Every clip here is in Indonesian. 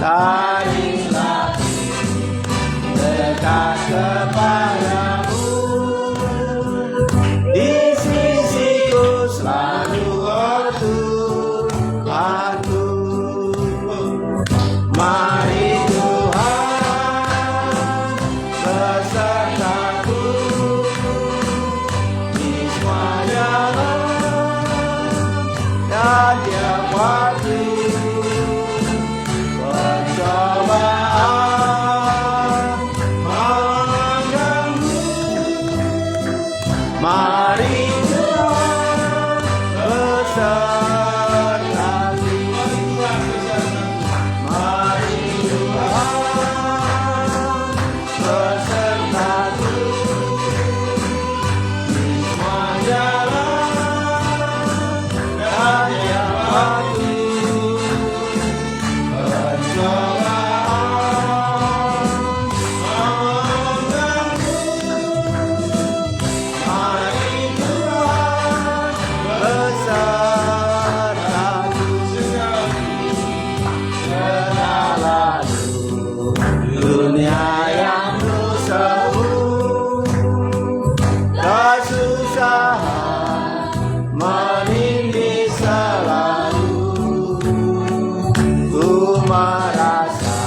Tadi dekat kepadamu, di sisiku selalu bertumbuh. Mari Tuhan besertaku di semua jalan dan tiap waktu. Mari Tuhan besertaku, mari Tuhan besertaku di semua jalan dan tiap waktu. Dunia yang penuh seru, kesusahan menindih selalu. Ku merasa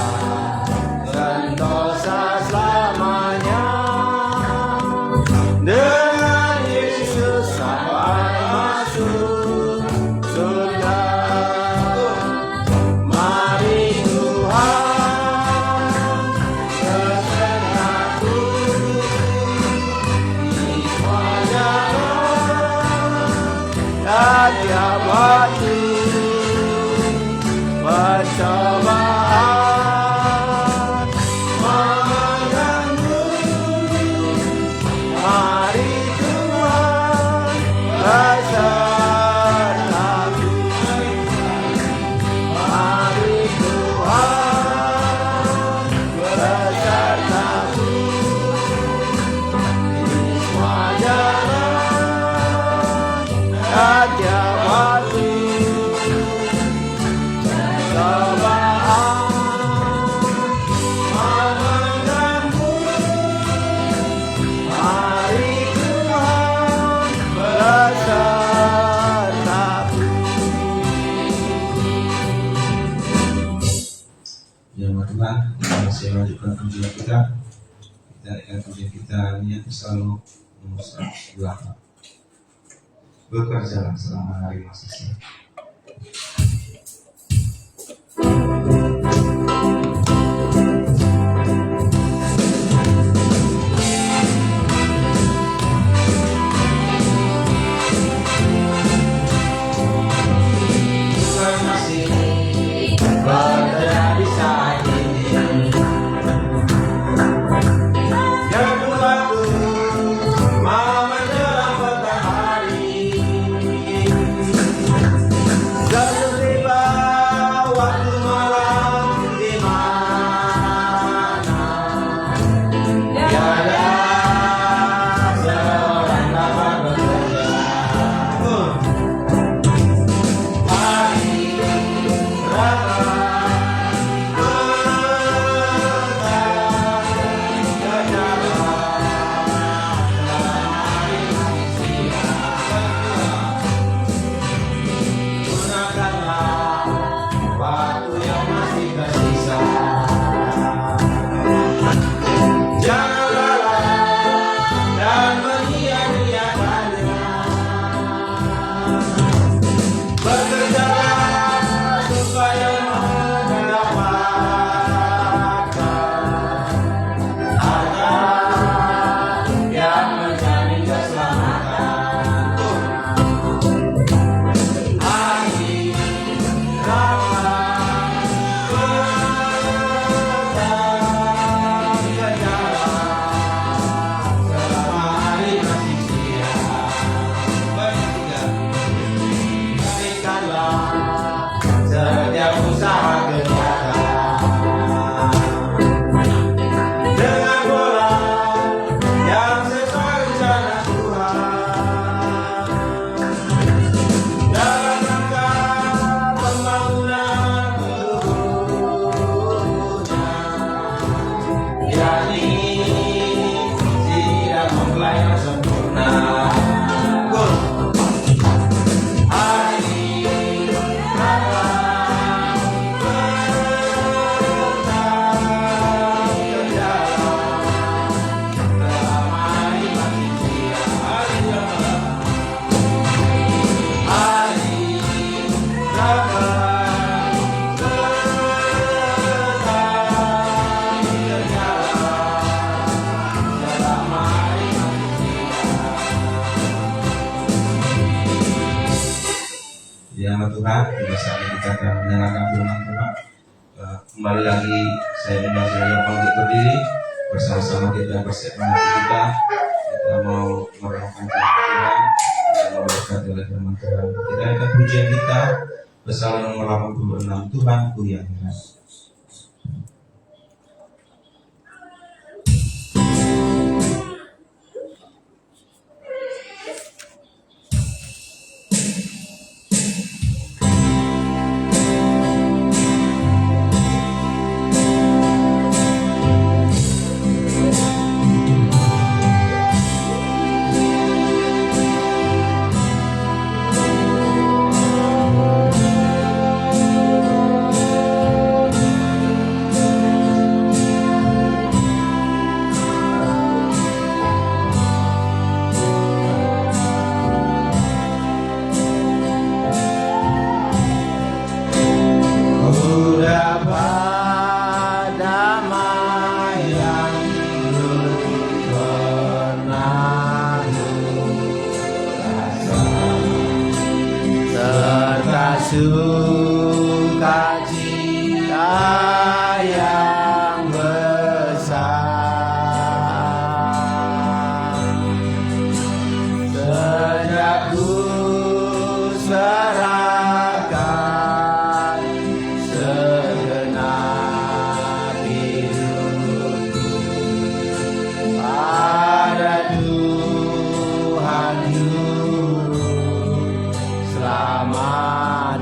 sentosa selamanya, dengan Yesus sampai masuk surga. Mari Tuhan tiap waktu percobaan mengganggu. Mari Tuhan besertaku, mari Tuhan besertaku di semua jalan dan tiap waktu. Mari Tuhan besertaku. Ya Tuhan, kita masih lanjutkan pujian kita. Kita akan pujian kita niat selalu nomor 108. Bekerjalah selama hari masih siang. Tuhan masih bekerja di saat ini. Dan waktu mau menjelang petang hari, seperti Ya Tuhan, pada saat ini kita akan mendengarkan firman Tuhan. Kembali lagi saya undang saudara bangkit berdiri bersama-sama kita persiapkan hati kita. Kita mau merenungkan firman Tuhan, kita mau berkati oleh firman Tuhan. Kita akan pujian kita Psalm nomor 86, Tuhanku yang hebat. Sukacita yang besar sejak ku serahkan segenap hidupku pada Tuhan Juru Selamat.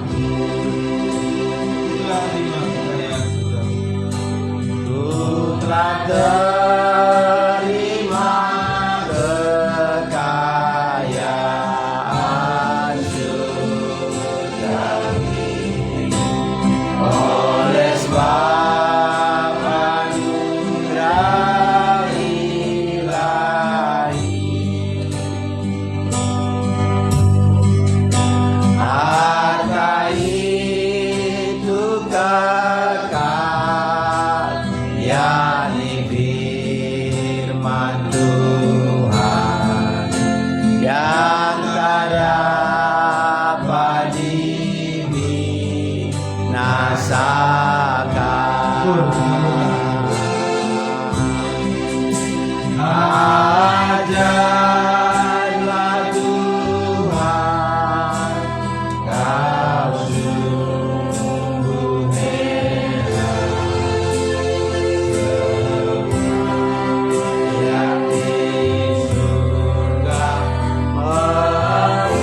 Telah terima kekayaan surgawi oleh sebab anugerah ilahi. Harta itu kekal, yakni firman Tuhan yang tak dapat dibinasakan. Ajarlah Tuhan, Kau sungguh hebat. Yang di surga memuja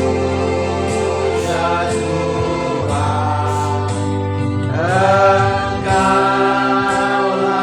Tuhan, Engkaulah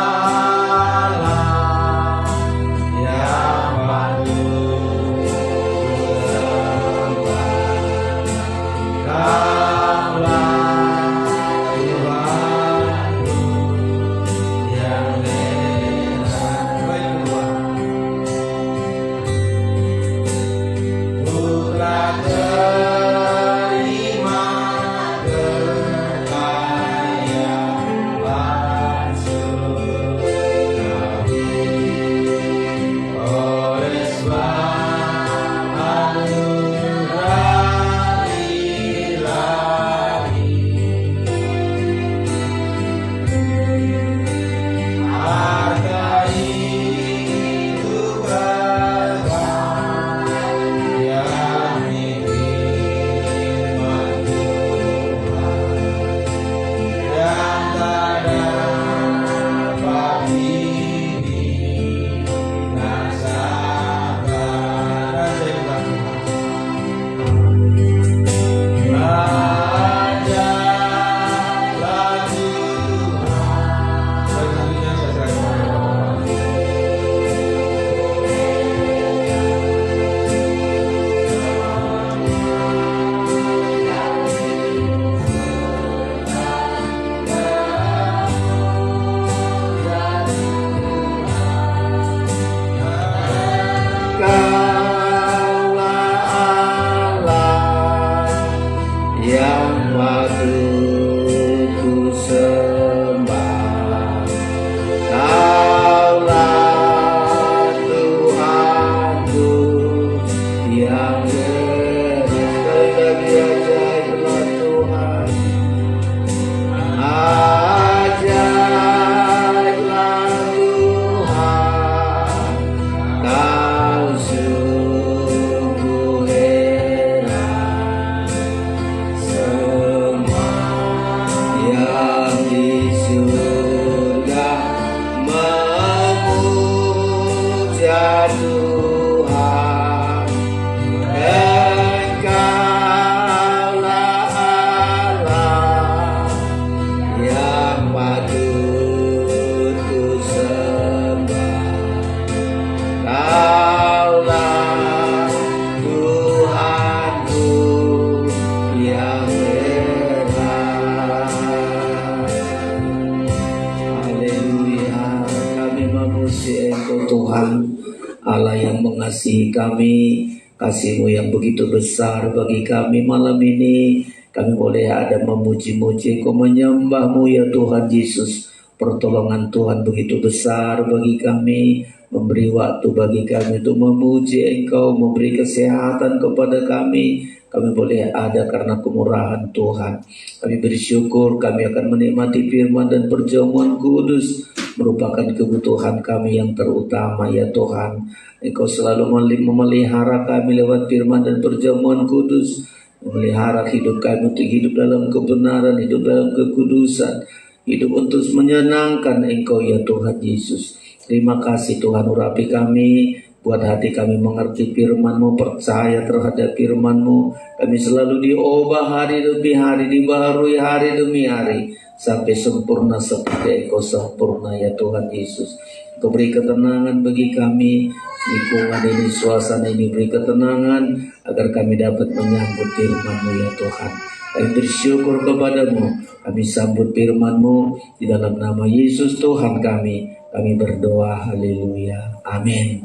mengasihi kami, kasih-Mu yang begitu besar bagi kami malam ini. Kami boleh ada memuji-muji Engkau, menyembah-Mu ya Tuhan Yesus. Pertolongan Tuhan begitu besar bagi kami, memberi waktu bagi kami untuk memuji Engkau, memberi kesehatan kepada kami. Kami boleh ada karena kemurahan Tuhan. Kami bersyukur, kami akan menikmati firman dan perjamuan kudus, merupakan kebutuhan kami yang terutama ya Tuhan. Engkau selalu memelihara kami lewat firman dan perjamuan kudus, memelihara hidup kami untuk hidup dalam kebenaran, hidup dalam kekudusan, hidup untuk menyenangkan Engkau ya Tuhan Yesus. Terima kasih Tuhan, urapi kami, buat hati kami mengerti firman-Mu, percaya terhadap firman-Mu. Kami selalu diubah hari demi hari, dibaharui hari demi hari, sampai sempurna seperti Engkau sempurna ya Tuhan Yesus. Engkau beri ketenangan bagi kami, lingkungan ini, suasana ini beri ketenangan, agar kami dapat menyambut firman-Mu ya Tuhan. Kami bersyukur kepadamu, kami sambut firman-Mu di dalam nama Yesus Tuhan kami berdoa, haleluya, amin.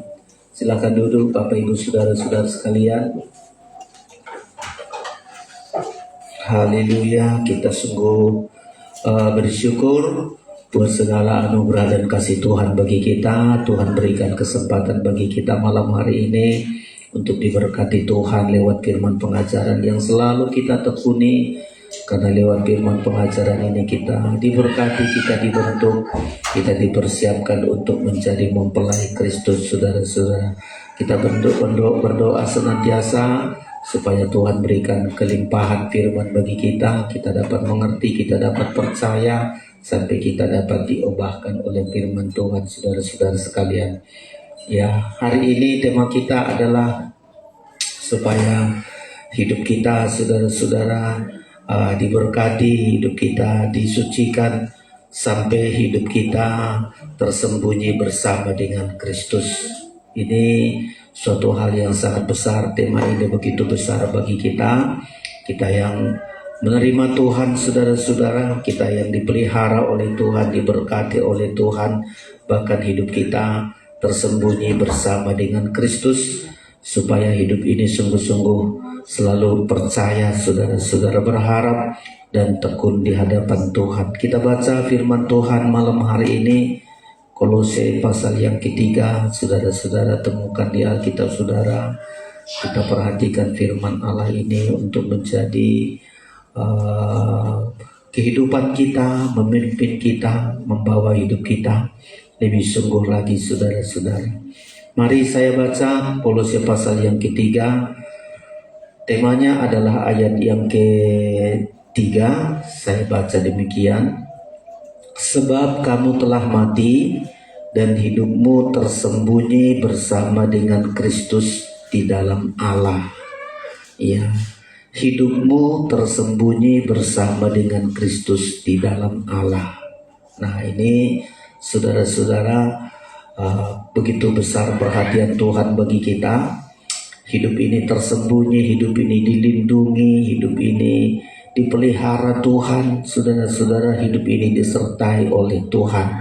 Silakan duduk Bapak Ibu Saudara-saudara sekalian. Haleluya, kita sungguh bersyukur buat segala anugerah dan kasih Tuhan bagi kita. Tuhan berikan kesempatan bagi kita malam hari ini untuk diberkati Tuhan lewat firman pengajaran yang selalu kita tekuni. Karena lewat firman pengajaran ini kita diberkati, kita dibentuk, kita dipersiapkan untuk menjadi mempelai Kristus, saudara-saudara. Kita berdoa senantiasa supaya Tuhan berikan kelimpahan firman bagi kita dapat mengerti, kita dapat percaya, sampai kita dapat diubahkan oleh firman Tuhan, saudara-saudara sekalian. Ya, hari ini tema kita adalah supaya hidup kita, saudara-saudara, diberkati, hidup kita disucikan, sampai hidup kita tersembunyi bersama dengan Kristus. Ini suatu hal yang sangat besar. Tema ini begitu besar bagi kita yang menerima Tuhan, saudara-saudara, kita yang dipelihara oleh Tuhan, diberkati oleh Tuhan, bahkan hidup kita tersembunyi bersama dengan Kristus, supaya hidup ini sungguh-sungguh selalu percaya, saudara-saudara, berharap dan tekun di hadapan Tuhan. Kita baca firman Tuhan malam hari ini, Kolose pasal yang ketiga, saudara-saudara temukan di Alkitab saudara. Kita perhatikan firman Allah ini untuk menjadi kehidupan kita, memimpin kita, membawa hidup kita lebih sungguh lagi, saudara-saudara. Mari saya baca Kolose pasal yang ketiga. Temanya adalah ayat yang ketiga. Saya baca demikian. Sebab kamu telah mati dan hidupmu tersembunyi bersama dengan Kristus di dalam Allah. Ya, hidupmu tersembunyi bersama dengan Kristus di dalam Allah. Nah, ini saudara-saudara, begitu besar perhatian Tuhan bagi kita. Hidup ini tersembunyi, hidup ini dilindungi, hidup ini dipelihara Tuhan, saudara-saudara. Hidup ini disertai oleh Tuhan,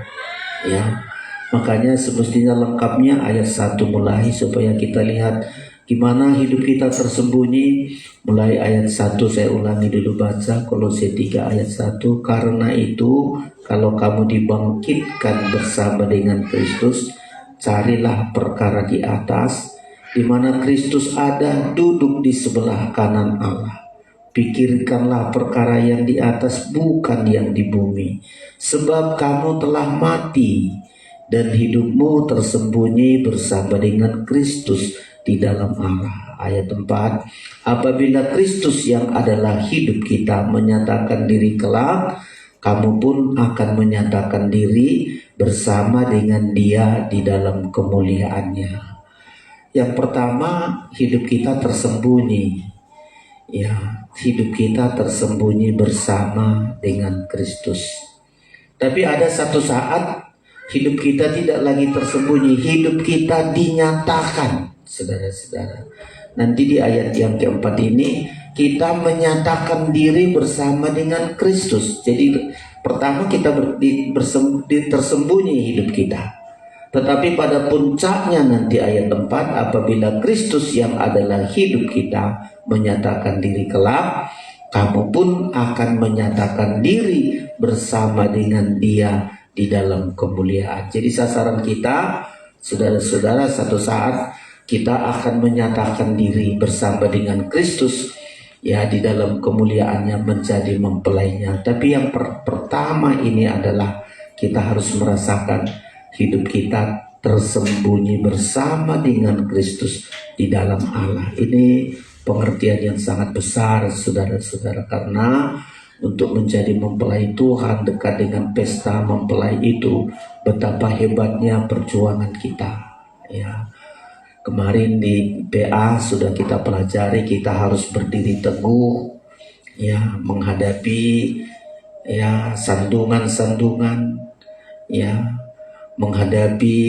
ya. Makanya semestinya lengkapnya ayat 1 mulai, supaya kita lihat gimana hidup kita tersembunyi. Mulai ayat 1 saya ulangi dulu, baca Kolose 3 ayat 1. Karena itu kalau kamu dibangkitkan bersama dengan Kristus, carilah perkara di atas, di mana Kristus ada duduk di sebelah kanan Allah. Pikirkanlah perkara yang di atas, bukan yang di bumi. Sebab kamu telah mati dan hidupmu tersembunyi bersama dengan Kristus di dalam Allah. Ayat 4. Apabila Kristus yang adalah hidup kita menyatakan diri kelak, kamu pun akan menyatakan diri bersama dengan Dia di dalam kemuliaannya. Yang pertama, hidup kita tersembunyi. Ya, hidup kita tersembunyi bersama dengan Kristus. Tapi ada satu saat hidup kita tidak lagi tersembunyi, hidup kita dinyatakan, saudara-saudara. Nanti di ayat yang keempat ini kita menyatakan diri bersama dengan Kristus. Jadi pertama kita tersembunyi hidup kita. Tetapi pada puncaknya nanti ayat 4, apabila Kristus yang adalah hidup kita menyatakan diri kelak, kamu pun akan menyatakan diri bersama dengan Dia di dalam kemuliaan. Jadi sasaran kita, saudara-saudara, satu saat kita akan menyatakan diri bersama dengan Kristus ya di dalam kemuliaannya menjadi mempelainya. Tapi yang pertama ini adalah kita harus merasakan hidup kita tersembunyi bersama dengan Kristus di dalam Allah. Ini pengertian yang sangat besar, saudara-saudara, karena untuk menjadi mempelai Tuhan, dekat dengan pesta mempelai itu, betapa hebatnya perjuangan kita. Ya, kemarin di PA sudah kita pelajari, kita harus berdiri teguh, ya, menghadapi ya sandungan-sandungan, ya, menghadapi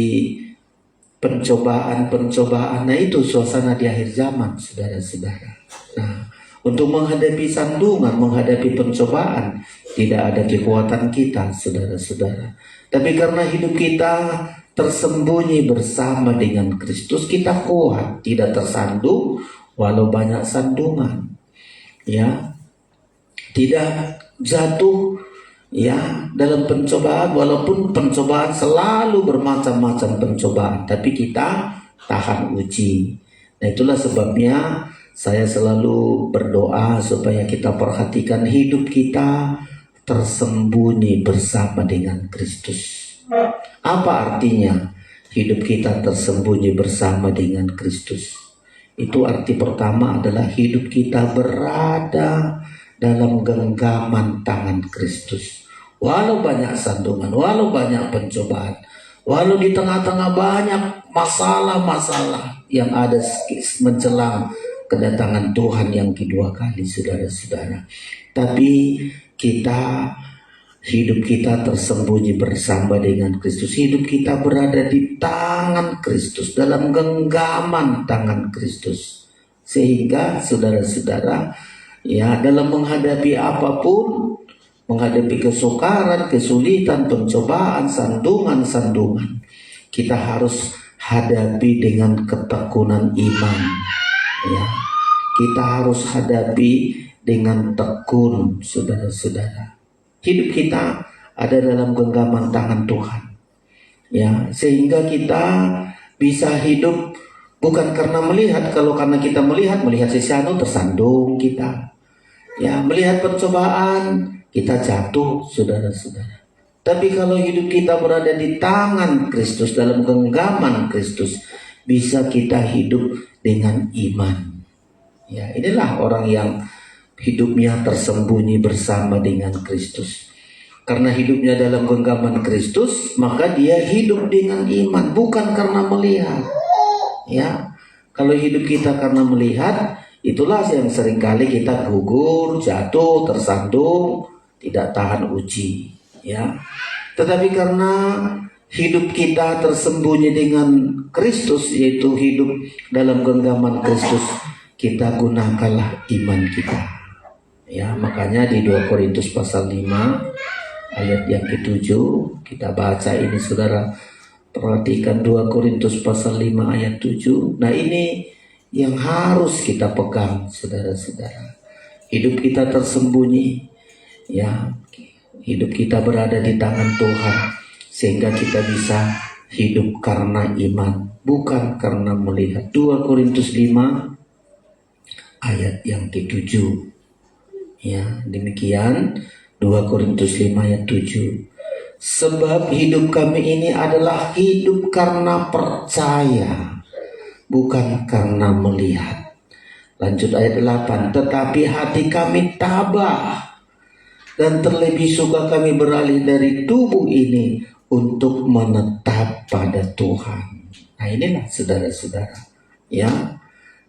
pencobaan-pencobaan. Nah, itu suasana di akhir zaman, saudara-saudara. Nah, untuk menghadapi sandungan, menghadapi pencobaan, tidak ada kekuatan kita, saudara-saudara. Tapi karena hidup kita tersembunyi bersama dengan Kristus, kita kuat, tidak tersandung walau banyak sandungan. Ya, tidak jatuh ya dalam pencobaan, walaupun pencobaan selalu bermacam-macam pencobaan, tapi kita tahan uji. Nah, itulah sebabnya saya selalu berdoa supaya kita perhatikan hidup kita tersembunyi bersama dengan Kristus. Apa artinya hidup kita tersembunyi bersama dengan Kristus? Itu arti pertama adalah hidup kita berada dalam genggaman tangan Kristus. Walau banyak sandungan, walau banyak pencobaan, walau di tengah-tengah banyak masalah-masalah yang ada menjelang kedatangan Tuhan yang kedua kali, saudara-saudara. Tapi hidup kita tersembunyi bersama dengan Kristus. Hidup kita berada di tangan Kristus, dalam genggaman tangan Kristus. Sehingga saudara-saudara, ya, dalam menghadapi apapun, menghadapi kesukaran, kesulitan, pencobaan, sandungan-sandungan, kita harus hadapi dengan ketekunan iman. Ya, kita harus hadapi dengan tekun, saudara-saudara. Hidup kita ada dalam genggaman tangan Tuhan. Ya, sehingga kita bisa hidup bukan karena melihat. Kalau karena kita melihat sesuatu, tersandung kita. Ya, melihat pencobaan, kita jatuh, saudara-saudara. Tapi kalau hidup kita berada di tangan Kristus, dalam genggaman Kristus, bisa kita hidup dengan iman. Ya, inilah orang yang hidupnya tersembunyi bersama dengan Kristus. Karena hidupnya dalam genggaman Kristus, maka dia hidup dengan iman, bukan karena melihat. Ya, kalau hidup kita karena melihat, itulah yang seringkali kita gugur, jatuh, tersandung, tidak tahan uji. Ya, tetapi karena hidup kita tersembunyi dengan Kristus, yaitu hidup dalam genggaman Kristus, kita gunakanlah iman kita. Ya, makanya di 2 Korintus pasal 5 ayat yang ke-7 kita baca ini, saudara. Perhatikan 2 Korintus pasal 5 ayat 7. Nah, ini yang harus kita pegang, saudara-saudara. Hidup kita tersembunyi, ya, hidup kita berada di tangan Tuhan, sehingga kita bisa hidup karena iman, bukan karena melihat. 2 Korintus 5 ayat yang ke-7. Ya, demikian 2 Korintus 5 ayat 7. Sebab hidup kami ini adalah hidup karena percaya, bukan karena melihat. Lanjut ayat 8. Tetapi hati kami tabah, dan terlebih suka kami beralih dari tubuh ini untuk menetap pada Tuhan. Nah, inilah saudara-saudara. Ya,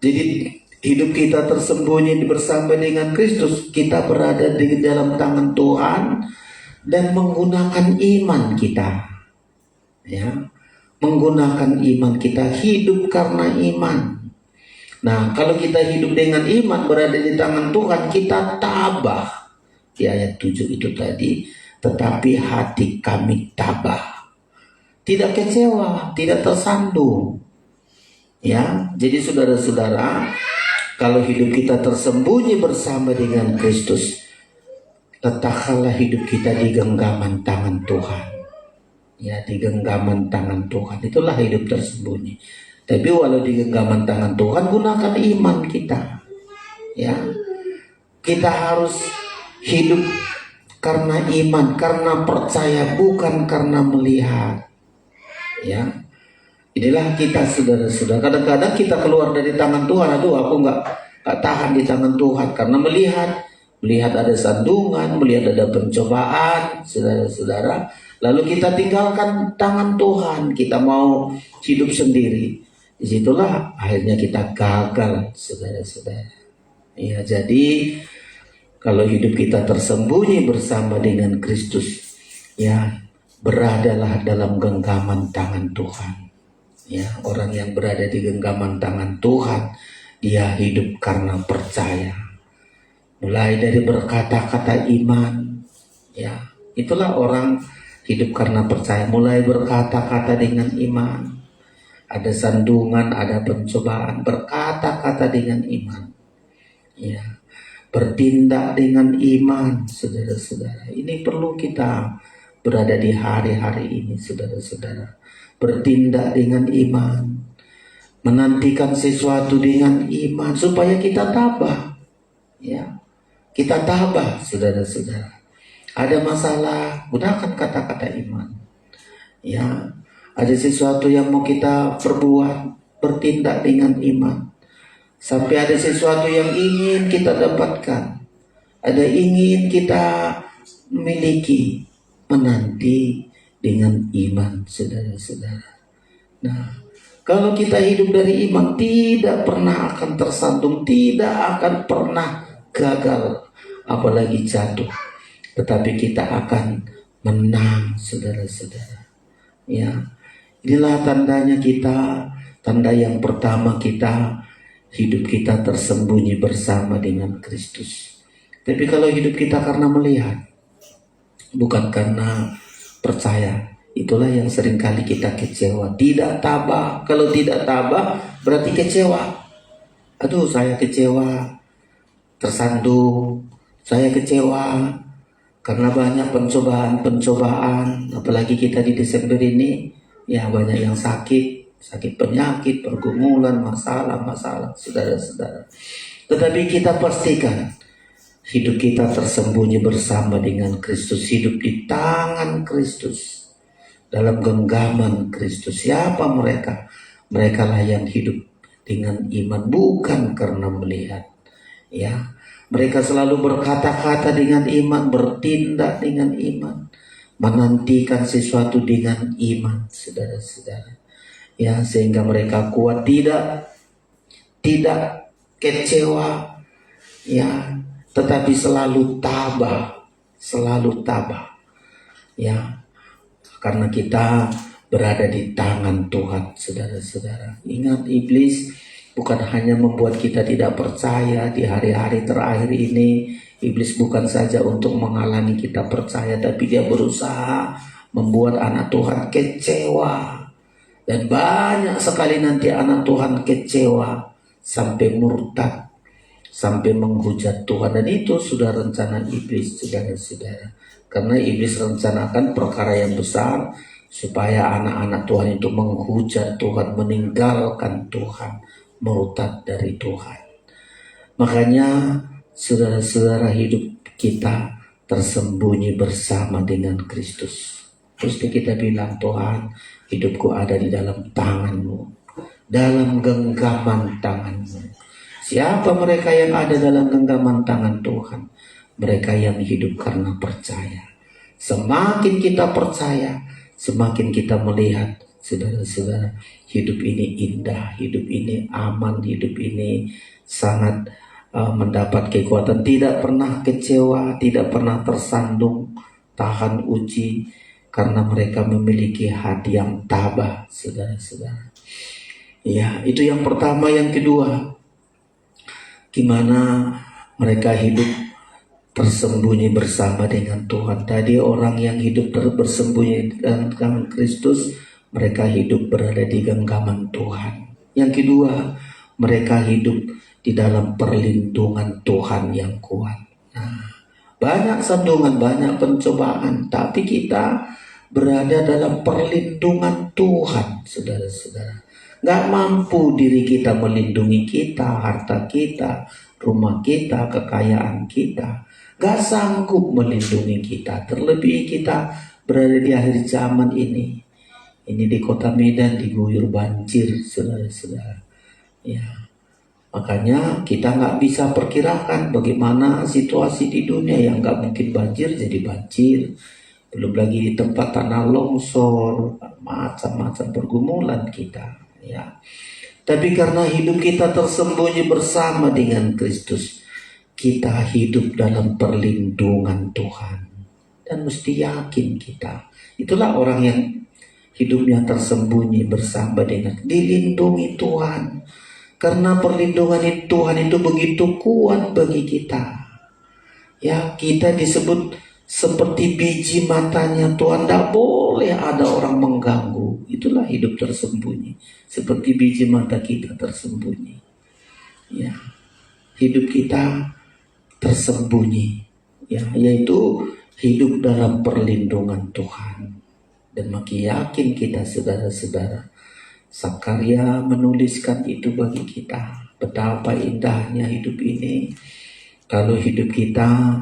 jadi hidup kita tersembunyi bersama dengan Kristus. Kita berada di dalam tangan Tuhan dan menggunakan iman kita. Ya, menggunakan iman kita, hidup karena iman. Nah, kalau kita hidup dengan iman, berada di tangan Tuhan, kita tabah. Di ayat 7 itu tadi, tetapi hati kami tabah. tidak kecewa, tidak tersandung. Ya, jadi saudara-saudara, kalau hidup kita tersembunyi bersama dengan Kristus, letakkanlah hidup kita di genggaman tangan Tuhan. Ya, di genggaman tangan Tuhan, itulah hidup tersembunyi. Tapi walau di genggaman tangan Tuhan, gunakan iman kita. Ya, kita harus hidup karena iman, karena percaya, bukan karena melihat. Ya, inilah kita saudara-saudara. Kadang-kadang kita keluar dari tangan Tuhan, aduh aku nggak tahan di tangan Tuhan karena melihat ada sandungan, melihat ada pencobaan, saudara-saudara. Lalu kita tinggalkan tangan Tuhan, kita mau hidup sendiri. Disitulah akhirnya kita gagal, saudara-saudara. Ya, jadi kalau hidup kita tersembunyi bersama dengan Kristus, ya, beradalah dalam genggaman tangan Tuhan. Ya, orang yang berada di genggaman tangan Tuhan, dia hidup karena percaya. Mulai dari berkata-kata iman, ya, itulah orang hidup karena percaya. Mulai berkata-kata dengan iman. Ada sandungan, ada pencobaan, berkata-kata dengan iman. Ya, bertindak dengan iman, saudara-saudara. Ini perlu kita berada di hari-hari ini, saudara-saudara. Bertindak dengan iman, menantikan sesuatu dengan iman supaya kita tabah. Ya, kita tabah, saudara-saudara. Ada masalah, gunakan kata-kata iman. Ya, ada sesuatu yang mau kita perbuat, bertindak dengan iman. Sampai ada sesuatu yang ingin kita dapatkan, ada ingin kita miliki, menanti dengan iman, saudara-saudara. Nah, kalau kita hidup dari iman, tidak pernah akan tersandung, tidak akan pernah gagal, apalagi jatuh. Tetapi kita akan menang, saudara-saudara. Ya, inilah tandanya kita. Tanda yang pertama kita, hidup kita tersembunyi bersama dengan Kristus. Tapi kalau hidup kita karena melihat, bukan karena percaya, itulah yang seringkali kita kecewa. Tidak tabah. Kalau tidak tabah berarti kecewa. Aduh, saya kecewa, tersandung, saya kecewa karena banyak pencobaan. Apalagi kita di Desember ini, ya, banyak yang sakit penyakit, pergumulan, masalah, saudara-saudara. Tetapi kita pastikan hidup kita tersembunyi bersama dengan Kristus, hidup di tangan Kristus, dalam genggaman Kristus. Siapa mereka? Mereka lah yang hidup dengan iman, bukan karena melihat. Ya, mereka selalu berkata-kata dengan iman, bertindak dengan iman, menantikan sesuatu dengan iman, saudara-saudara. Ya, sehingga mereka kuat, tidak kecewa, ya, tetapi selalu tabah, ya, karena kita berada di tangan Tuhan, saudara-saudara. Ingat, iblis bukan hanya membuat kita tidak percaya di hari-hari terakhir ini. Iblis bukan saja untuk menghalangi kita percaya, tapi dia berusaha membuat anak Tuhan kecewa. Dan banyak sekali nanti anak Tuhan kecewa sampai murtad, sampai menghujat Tuhan. Dan itu sudah rencana iblis, saudara-saudara. Karena iblis rencanakan perkara yang besar supaya anak-anak Tuhan itu menghujat Tuhan, meninggalkan Tuhan, murtad dari Tuhan. Makanya saudara-saudara, hidup kita tersembunyi bersama dengan Kristus. Terus kita bilang, Tuhan, hidupku ada di dalam tangan-Mu, dalam genggaman tangan-Mu. Siapa mereka yang ada dalam genggaman tangan Tuhan? Mereka yang hidup karena percaya. Semakin kita percaya, semakin kita melihat, saudara-saudara, hidup ini indah, hidup ini aman, hidup ini sangat mendapat kekuatan. Tidak pernah kecewa, tidak pernah tersandung, tahan uji, karena mereka memiliki hati yang tabah, saudara-saudara. Ya, itu yang pertama. Yang kedua, gimana mereka hidup tersembunyi bersama dengan Tuhan. Tadi orang yang hidup bersembunyi dengan Kristus mereka hidup berada di genggaman Tuhan. Yang kedua, mereka hidup di dalam perlindungan Tuhan yang kuat. Nah, banyak sandungan, banyak pencobaan, tapi kita berada dalam perlindungan Tuhan, saudara-saudara. Gak mampu diri kita melindungi kita, harta kita, rumah kita, kekayaan kita. Gak sanggup melindungi kita. Terlebih kita berada di akhir zaman ini. Ini di kota Medan diguyur banjir, saudara-saudara. Ya, makanya kita nggak bisa perkirakan bagaimana situasi di dunia yang nggak mungkin banjir jadi banjir. Belum lagi di tempat tanah longsor, macam-macam pergumulan kita. Ya, tapi karena hidup kita tersembunyi bersama dengan Kristus, kita hidup dalam perlindungan Tuhan. Dan mesti yakin kita. Itulah orang yang hidupnya tersembunyi bersama dengan, dilindungi Tuhan. Karena perlindungan Tuhan itu begitu kuat bagi kita. Ya, kita disebut seperti biji matanya Tuhan. Tidak boleh ada orang mengganggu. Itulah hidup tersembunyi. Seperti biji mata kita tersembunyi. Ya, hidup kita tersembunyi. Ya, yaitu hidup dalam perlindungan Tuhan. Dan makin yakin kita, saudara-saudara. Sakarya menuliskan itu bagi kita. Betapa indahnya hidup ini. Kalau hidup kita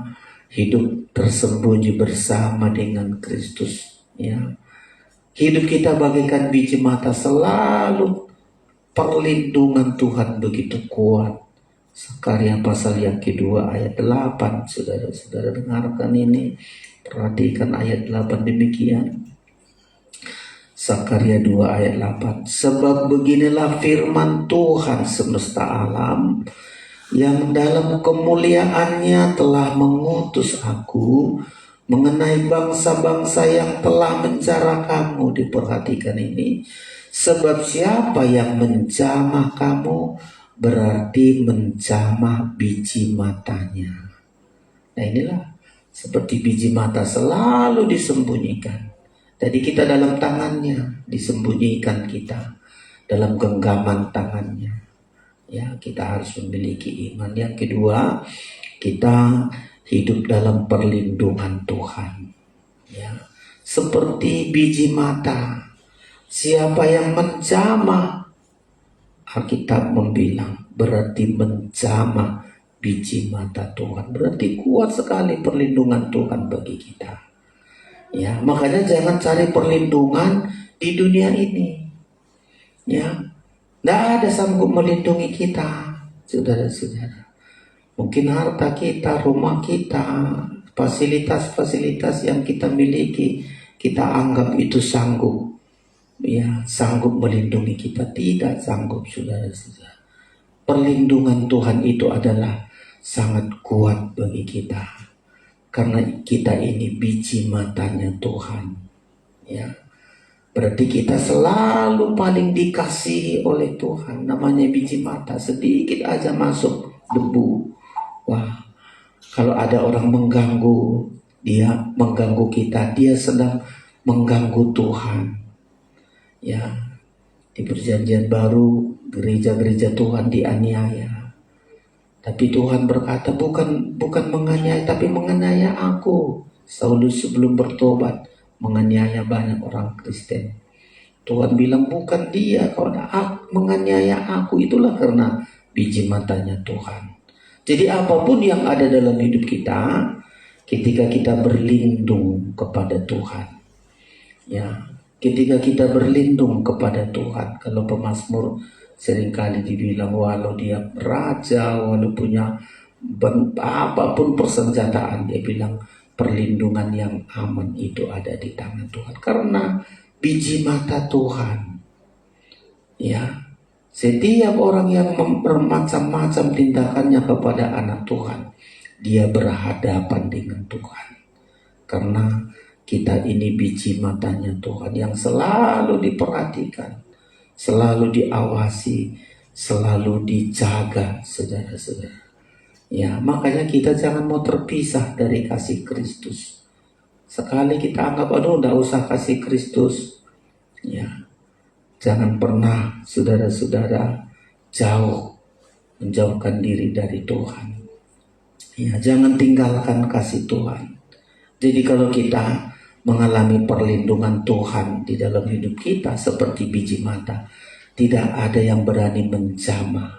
hidup tersembunyi bersama dengan Kristus. Ya. Hidup kita bagaikan biji mata, selalu perlindungan Tuhan begitu kuat. Sakarya pasal yang kedua ayat 8. Saudara-saudara dengarkan ini. Perhatikan ayat 8 demikian. Sakarya 2 ayat 8. Sebab beginilah firman Tuhan semesta alam, yang dalam kemuliaannya telah mengutus aku mengenai bangsa-bangsa yang telah menjara kamu. Diperhatikan ini. Sebab siapa yang menjamah kamu berarti menjamah biji matanya. Nah, inilah seperti biji mata selalu disembunyikan. Jadi kita dalam tangannya, disembunyikan kita dalam genggaman tangannya. Ya, kita harus memiliki iman. Yang kedua, kita hidup dalam perlindungan Tuhan. Ya, seperti biji mata. Siapa yang menjamah, Alkitab membilang, berarti menjamah biji mata Tuhan. Berarti kuat sekali perlindungan Tuhan bagi kita. Ya, makanya jangan cari perlindungan di dunia ini. Ya, tidak ada sanggup melindungi kita, saudara-saudara. Mungkin harta kita, rumah kita, fasilitas-fasilitas yang kita miliki, kita anggap itu sanggup. Ya, sanggup melindungi kita. Tidak sanggup, saudara-saudara. Perlindungan Tuhan itu adalah sangat kuat bagi kita. Karena kita ini biji matanya Tuhan. Ya. Berarti kita selalu paling dikasihi oleh Tuhan. Namanya biji mata. Sedikit aja masuk debu. Wah, kalau ada orang mengganggu, dia mengganggu kita, dia sedang mengganggu Tuhan. Ya. Di perjanjian baru, gereja-gereja Tuhan dianiaya. Tapi Tuhan berkata, bukan menganiaya, tapi menganiaya aku. Saulus sebelum bertobat menganiaya banyak orang Kristen. Tuhan bilang, bukan dia, kau menganiaya aku. Itulah karena biji matanya Tuhan. Jadi apapun yang ada dalam hidup kita, ketika kita berlindung kepada Tuhan. Ya, ketika kita berlindung kepada Tuhan. Kalau pemazmur seringkali dibilang, walau dia raja, walau punya apapun persenjataan, dia bilang perlindungan yang aman itu ada di tangan Tuhan. Karena biji mata Tuhan. Ya, setiap orang yang bermacam-macam tindakannya kepada anak Tuhan, dia berhadapan dengan Tuhan. Karena kita ini biji matanya Tuhan yang selalu diperhatikan, selalu diawasi, selalu dijaga, saudara-saudara. Ya, makanya kita jangan mau terpisah dari kasih Kristus. Sekali kita anggap, aduh, enggak usah kasih Kristus. Ya, Jangan pernah saudara-saudara menjauhkan diri dari Tuhan. Ya, jangan tinggalkan kasih Tuhan. Jadi kalau kita mengalami perlindungan Tuhan di dalam hidup kita seperti biji mata, tidak ada yang berani menjamah,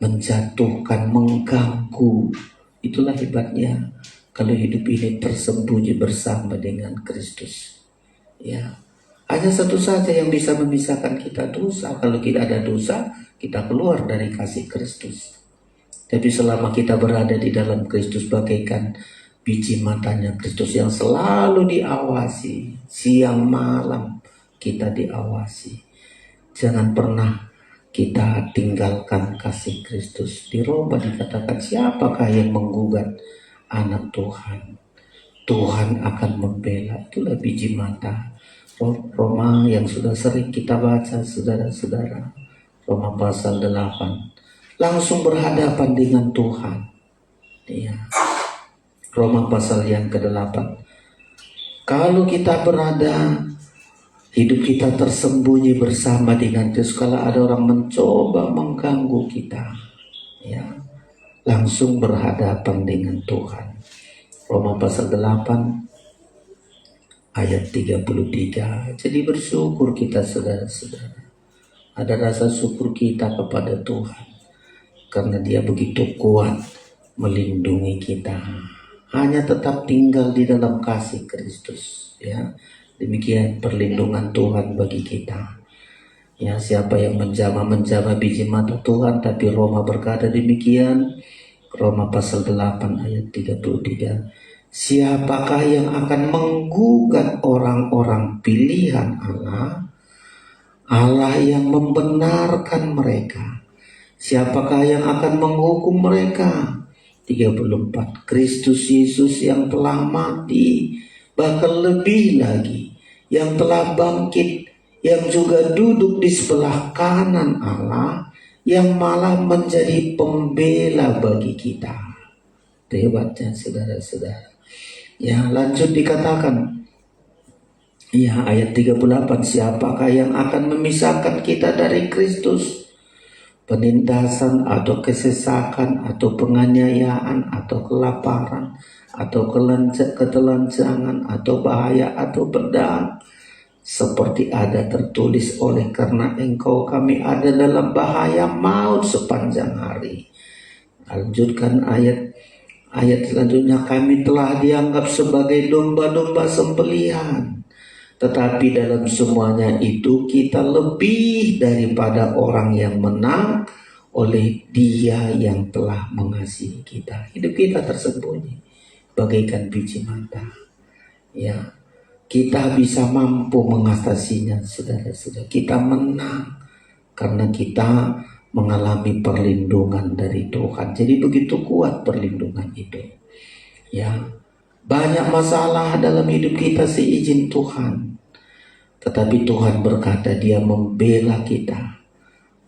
menjatuhkan, mengganggu. Itulah hebatnya kalau hidup ini tersembunyi bersama dengan Kristus. Ya, hanya satu saja yang bisa memisahkan kita, dosa. Kalau tidak ada dosa, kita keluar dari kasih Kristus. Tapi selama kita berada di dalam Kristus, bagaikan biji matanya Kristus yang selalu diawasi, siang malam kita diawasi. Jangan pernah kita tinggalkan kasih Kristus. Di Roma dikatakan, siapakah yang menggugat anak Tuhan? Tuhan akan membela. Itulah biji mata Roma yang sudah sering kita baca, saudara-saudara. Roma pasal 8. Langsung berhadapan dengan Tuhan. Ya. Roma pasal yang ke-8. Kalau kita berada, hidup kita tersembunyi bersama dengan Kristus. Kalau ada orang mencoba mengganggu kita, ya, langsung berhadapan dengan Tuhan. Roma pasal 8 ayat 33. Jadi bersyukur kita, saudara-saudara. Ada rasa syukur kita kepada Tuhan karena Dia begitu kuat melindungi kita. Hanya tetap tinggal di dalam kasih Kristus, ya. Demikian perlindungan Tuhan bagi kita. Ya, siapa yang menjamah biji mata Tuhan, tapi Roma berkata demikian. Roma pasal 8 ayat 33. Siapakah yang akan menggugat orang-orang pilihan Allah? Allah yang membenarkan mereka. Siapakah yang akan menghukum mereka? 34. Kristus Yesus yang telah mati, bahkan lebih lagi, yang telah bangkit, yang juga duduk di sebelah kanan Allah, yang malah menjadi pembela bagi kita. Hebatnya saudara-saudara. Ya, lanjut dikatakan, ya, ayat 38. Siapakah yang akan memisahkan kita dari Kristus? Penindasan atau kesesakan atau penganiayaan atau kelaparan atau ketelanjangan atau bahaya atau pedang, seperti ada tertulis, oleh karena engkau kami ada dalam bahaya maut sepanjang hari. Lanjutkan ayat selanjutnya, kami telah dianggap sebagai domba-domba sembelihan, tetapi dalam semuanya itu kita lebih daripada orang yang menang oleh Dia yang telah mengasihi kita. Hidup kita tersembunyi bagaikan biji mata. Ya, kita bisa mampu mengatasinya, saudara-saudara. Kita menang karena kita mengalami perlindungan dari Tuhan. Jadi begitu kuat perlindungan itu. Ya, banyak masalah dalam hidup kita seizin Tuhan. Tetapi Tuhan berkata Dia membela kita,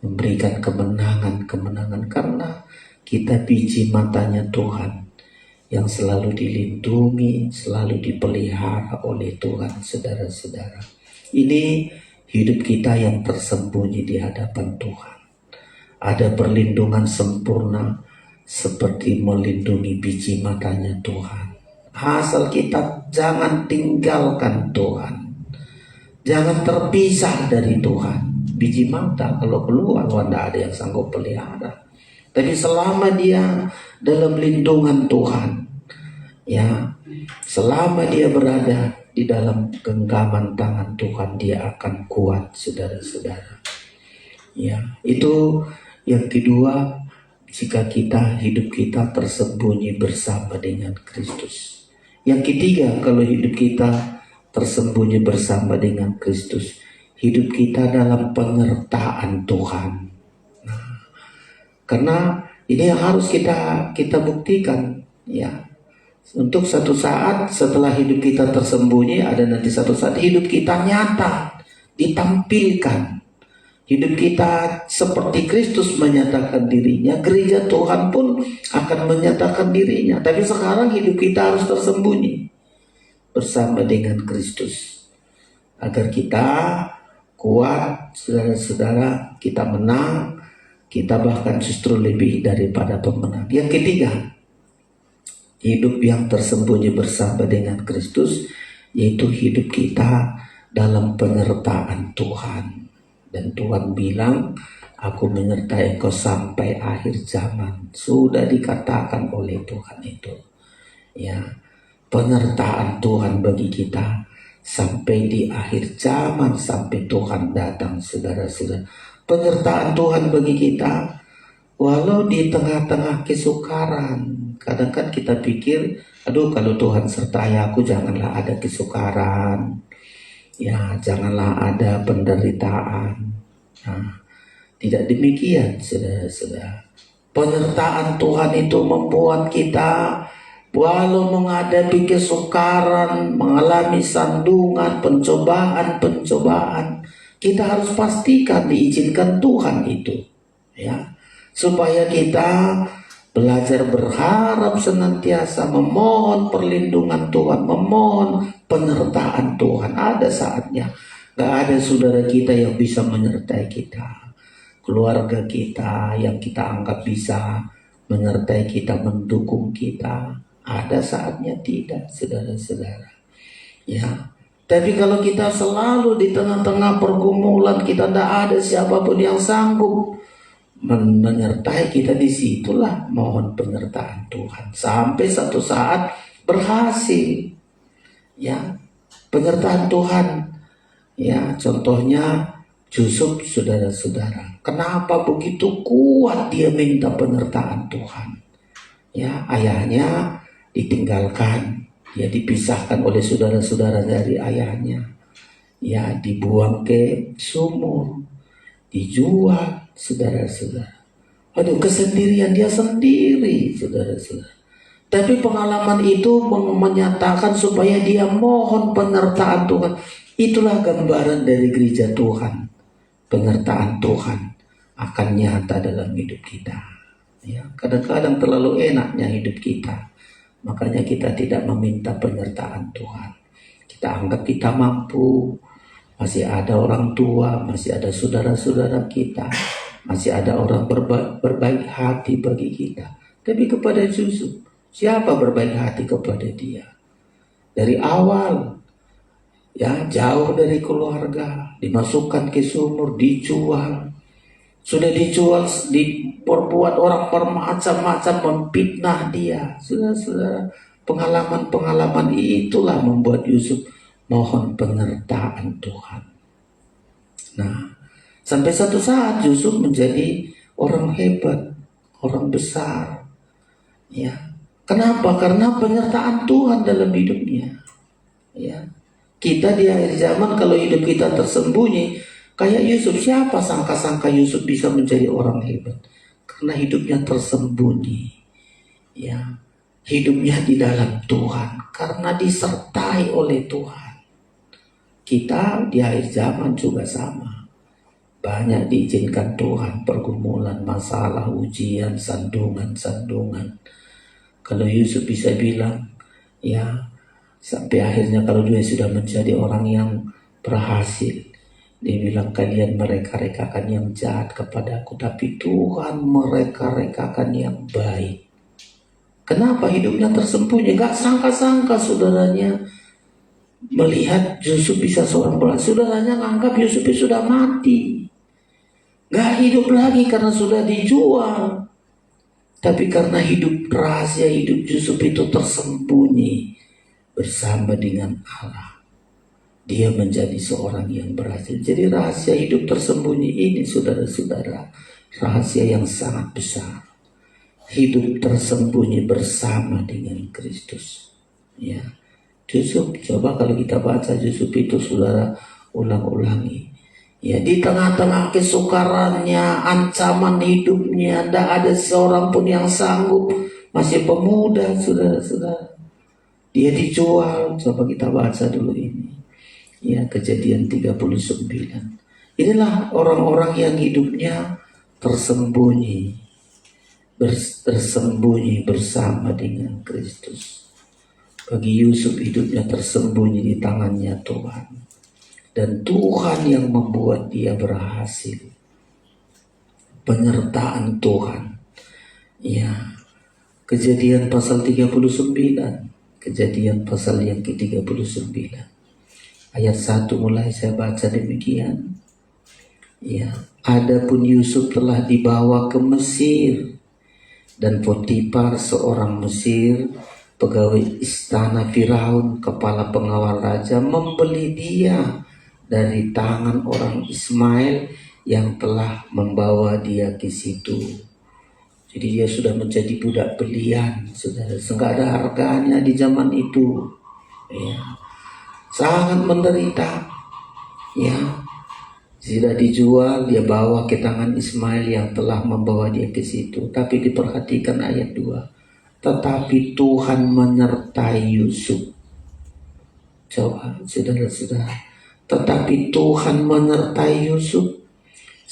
memberikan kemenangan-kemenangan, karena kita biji matanya Tuhan yang selalu dilindungi, selalu dipelihara oleh Tuhan, saudara-saudara. Ini hidup kita yang tersembunyi di hadapan Tuhan. Ada perlindungan sempurna seperti melindungi biji matanya Tuhan. Asal kita jangan tinggalkan Tuhan. Jangan terpisah dari Tuhan. Biji mata kalau keluar, tidak ada yang sanggup pelihara. Tapi selama dia dalam lindungan Tuhan, ya, selama dia berada di dalam genggaman tangan Tuhan, dia akan kuat, saudara-saudara. Ya, itu yang kedua, jika hidup kita tersembunyi bersama dengan Kristus. Yang ketiga, kalau hidup kita tersembunyi bersama dengan Kristus, hidup kita dalam penyertaan Tuhan. Nah, karena ini yang harus kita buktikan, ya. Untuk satu saat setelah hidup kita tersembunyi, ada nanti satu saat hidup kita nyata, ditampilkan. Hidup kita seperti Kristus menyatakan dirinya, gereja Tuhan pun akan menyatakan dirinya. Tapi sekarang hidup kita harus tersembunyi bersama dengan Kristus, agar kita kuat, saudara-saudara, kita menang, kita bahkan justru lebih daripada pemenang. Yang ketiga, hidup yang tersembunyi bersama dengan Kristus, yaitu hidup kita dalam penyertaan Tuhan. Dan Tuhan bilang, aku menyertai engkau sampai akhir zaman. Sudah dikatakan oleh Tuhan itu. Ya, penyertaan Tuhan bagi kita sampai di akhir zaman, sampai Tuhan datang, saudara-saudara. Penyertaan Tuhan bagi kita walau di tengah-tengah kesukaran. Kadang kan kita pikir, aduh kalau Tuhan sertai aku janganlah ada kesukaran, ya janganlah ada penderitaan. Nah, tidak demikian, saudara-saudara. Penyertaan Tuhan itu membuat kita walau menghadapi kesukaran, mengalami sandungan, pencobaan, kita harus pastikan diizinkan Tuhan itu, ya, supaya kita belajar berharap senantiasa, memohon perlindungan Tuhan, memohon penyertaan Tuhan. Ada saatnya gak ada saudara kita yang bisa menyertai kita, keluarga kita yang kita anggap bisa menyertai kita, mendukung kita. Ada saatnya tidak, saudara-saudara. Ya, tapi kalau kita selalu di tengah-tengah pergumulan, kita tidak ada siapapun yang sanggup menyertai kita, disitulah mohon penyertaan Tuhan sampai satu saat berhasil. Ya, penyertaan Tuhan. Ya, contohnya Yusuf, saudara-saudara. Kenapa begitu kuat dia minta penyertaan Tuhan? Ya, ayahnya ditinggalkan, ya dipisahkan oleh saudara-saudara dari ayahnya. Ya, dibuang ke sumur, dijual, saudara-saudara. Aduh, kesendirian dia sendiri, saudara-saudara. Tapi pengalaman itu menyatakan supaya dia mohon penyertaan Tuhan. Itulah gambaran dari gereja Tuhan. Penyertaan Tuhan akan nyata dalam hidup kita. Ya, kadang-kadang terlalu enaknya hidup kita, makanya kita tidak meminta penyertaan Tuhan. Kita anggap kita mampu, masih ada orang tua, masih ada saudara-saudara kita, masih ada orang berbaik hati bagi kita. Tapi kepada Yusuf, siapa berbaik hati kepada dia? Dari awal, ya, jauh dari keluarga, dimasukkan ke sumur, dijual. Sudah dijual, diperbuat orang bermacam-macam, memfitnah dia. Saudara-saudara, pengalaman-pengalaman itulah membuat Yusuf mohon penyertaan Tuhan. Nah, sampai satu saat Yusuf menjadi orang hebat, orang besar. Ya, kenapa? Karena penyertaan Tuhan dalam hidupnya. Ya, kita di akhir zaman kalau hidup kita tersembunyi, kayak Yusuf, siapa sangka-sangka Yusuf bisa menjadi orang hebat? Karena hidupnya tersembunyi. Ya, hidupnya di dalam Tuhan, karena disertai oleh Tuhan. Kita di akhir zaman juga sama. Banyak diizinkan Tuhan, pergumulan, masalah, ujian, sandungan. Kalau Yusuf bisa bilang, ya, sampai akhirnya kalau dia sudah menjadi orang yang berhasil, dia bilang, kalian mereka-rekakan yang jahat kepadaku, tapi Tuhan mereka-rekakan yang baik. Kenapa hidupnya tersembunyi? Gak sangka-sangka saudaranya melihat Yusuf bisa seorang berhasil. Saudaranya menganggap Yusuf itu sudah mati, gak hidup lagi karena sudah dijual. Tapi karena hidup, rahasia hidup Yusuf itu tersembunyi bersama dengan Allah, dia menjadi seorang yang berhasil. Jadi rahasia hidup tersembunyi ini, saudara-saudara, rahasia yang sangat besar. Hidup tersembunyi bersama dengan Kristus. Ya, Yusuf, coba kalau kita baca Yusuf itu, saudara, ulang-ulangi. Ya, di tengah-tengah kesukarannya, ancaman hidupnya, tidak ada seorang pun yang sanggup. Masih pemuda, saudara-saudara, dia dijual. Coba kita baca dulu ini. Ya, Kejadian 39. Inilah orang-orang yang hidupnya tersembunyi bersama dengan Kristus. Bagi Yusuf hidupnya tersembunyi di tangannya Tuhan. dan Tuhan yang membuat dia berhasil. Penyertaan Tuhan. Ya, Kejadian pasal 39. Kejadian pasal yang ke-39. Ayat 1 mulai saya baca demikian. Ya, adapun Yusuf telah dibawa ke Mesir, dan Potifar seorang Mesir, pegawai istana Firaun, kepala pengawal raja, membeli dia dari tangan orang Ismail yang telah membawa dia ke situ. Jadi dia sudah menjadi budak belian, saudara. Enggak ada harganya di zaman itu. Ya, sangat menderita. Ya, sudah dijual, dia bawa ke tangan Ismail yang telah membawa dia ke situ. Tapi diperhatikan ayat 2. Tetapi Tuhan menyertai Yusuf. Coba, saudara-saudara. Tetapi Tuhan menyertai Yusuf,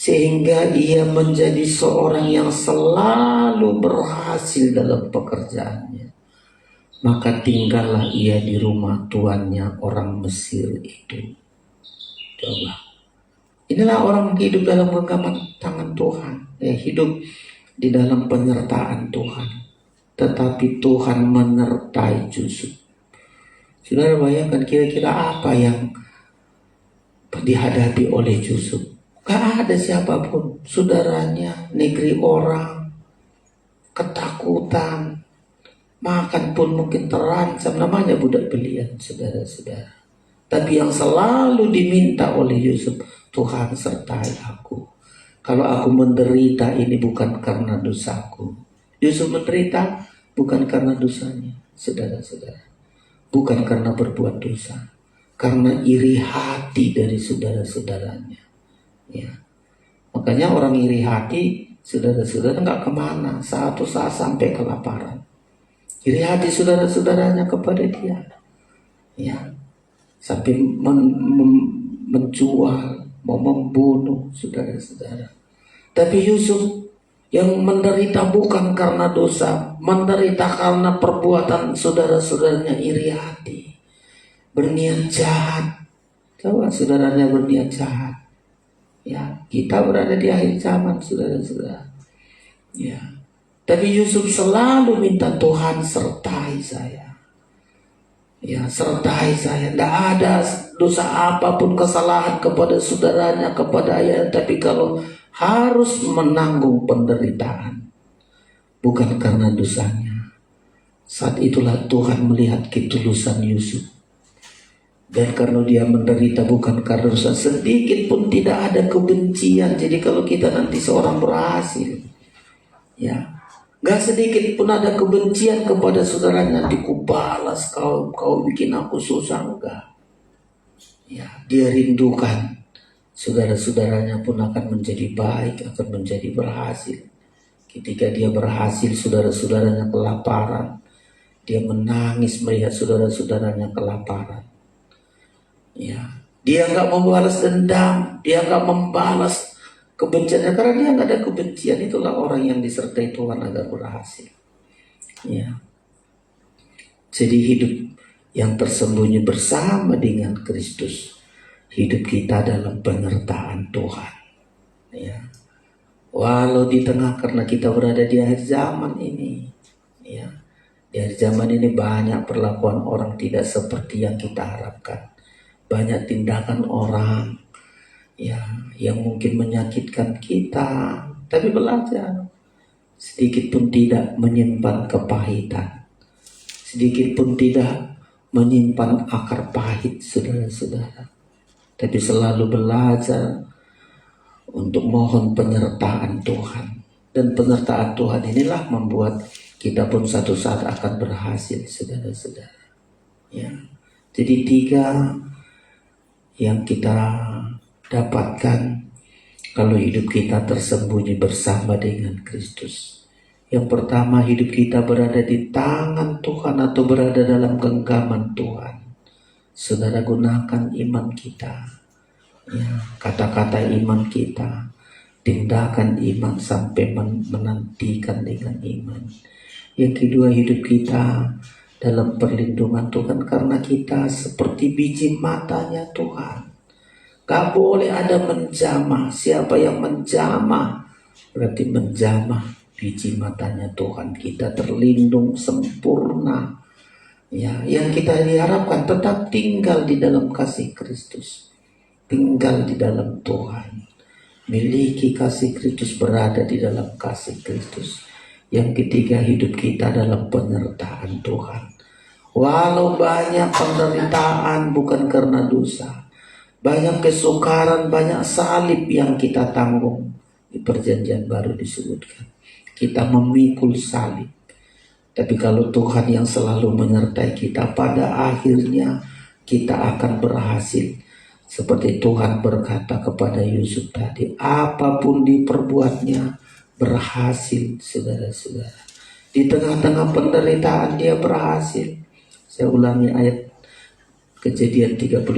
sehingga ia menjadi seorang yang selalu berhasil dalam pekerjaannya. Maka tinggallah ia di rumah tuannya orang Mesir itu. Coba. Inilah orang hidup dalam genggaman tangan Tuhan. Hidup di dalam penyertaan Tuhan. Tetapi Tuhan menyertai Yusuf. Saudara bayangkan kira-kira apa yang dihadapi oleh Yusuf. Gak ada siapapun, saudaranya, negeri orang, ketakutan, makan pun mungkin terancam, namanya budak belian, saudara-saudara. Tapi yang selalu diminta oleh Yusuf, Tuhan sertai aku. Kalau aku menderita ini bukan karena dosaku. Yusuf menderita bukan karena dosanya, saudara-saudara. Bukan karena berbuat dosa, karena iri hati dari saudara-saudaranya. Ya. Makanya orang iri hati, saudara-saudara, nggak kemana satu saat sampai kelaparan. Iri hati saudara-saudaranya kepada dia, ya, sampai menjual, mau membunuh saudara-saudara. Tapi Yusuf yang menderita bukan karena dosa, menderita karena perbuatan saudara-saudaranya iri hati, berniat jahat. Coba saudaranya berniat jahat. Ya, kita berada di akhir zaman, saudara-saudara. Ya, tapi Yusuf selalu minta Tuhan sertai saya. Ya, sertai saya. Tidak ada dosa apapun, kesalahan kepada saudaranya, kepada ayah. Tapi kalau harus menanggung penderitaan, bukan karena dosanya. Saat itulah Tuhan melihat ketulusan Yusuf. Dan karena dia menderita bukan karena dosa, sedikit pun tidak ada kebencian. Jadi kalau kita nanti seorang berhasil, ya, gak sedikit pun ada kebencian kepada saudaranya. Nanti ku balas kau bikin aku susah, enggak. Ya, dia rindukan saudara-saudaranya pun akan menjadi baik, akan menjadi berhasil. Ketika dia berhasil, saudara-saudaranya kelaparan, dia menangis melihat saudara-saudaranya kelaparan. Ya, dia nggak membalas dendam, dia nggak membalas kebenciannya karena dia nggak ada kebencian. Itulah orang yang disertai Tuhan agar berhasil. Ya, jadi hidup yang tersembunyi bersama dengan Kristus, hidup kita dalam penyertaan Tuhan. Ya, walau di tengah karena kita berada di akhir zaman ini, ya, di akhir zaman ini banyak perlakuan orang tidak seperti yang kita harapkan. Banyak tindakan orang, ya, yang mungkin menyakitkan kita, tapi belajar sedikit pun tidak menyimpan kepahitan, sedikit pun tidak menyimpan akar pahit, saudara-saudara, tapi selalu belajar untuk mohon penyertaan Tuhan. Dan penyertaan Tuhan inilah membuat kita pun satu saat akan berhasil, saudara-saudara. Ya, jadi 3 yang kita dapatkan kalau hidup kita tersembunyi bersama dengan Kristus. Yang pertama, hidup kita berada di tangan Tuhan atau berada dalam genggaman Tuhan. Saudara, gunakan iman kita, ya, kata-kata iman kita, tindakan iman sampai menantikan dengan iman. Yang kedua, hidup kita dalam perlindungan Tuhan karena kita seperti biji matanya Tuhan. Gak boleh ada menjamah. Siapa yang menjamah berarti menjamah biji matanya Tuhan. Kita terlindung sempurna. Ya, yang kita diharapkan tetap tinggal di dalam kasih Kristus. Tinggal di dalam Tuhan. Miliki kasih Kristus, berada di dalam kasih Kristus. Yang ketiga, hidup kita dalam penyertaan Tuhan. Walau banyak penderitaan bukan karena dosa, banyak kesukaran, banyak salib yang kita tanggung. Di perjanjian baru disebutkan kita memikul salib. Tapi kalau Tuhan yang selalu menyertai kita, pada akhirnya kita akan berhasil. Seperti Tuhan berkata kepada Yusuf tadi, apapun diperbuatnya berhasil, saudara-saudara. Di tengah-tengah penderitaan dia berhasil. Saya ulangi ayat Kejadian 39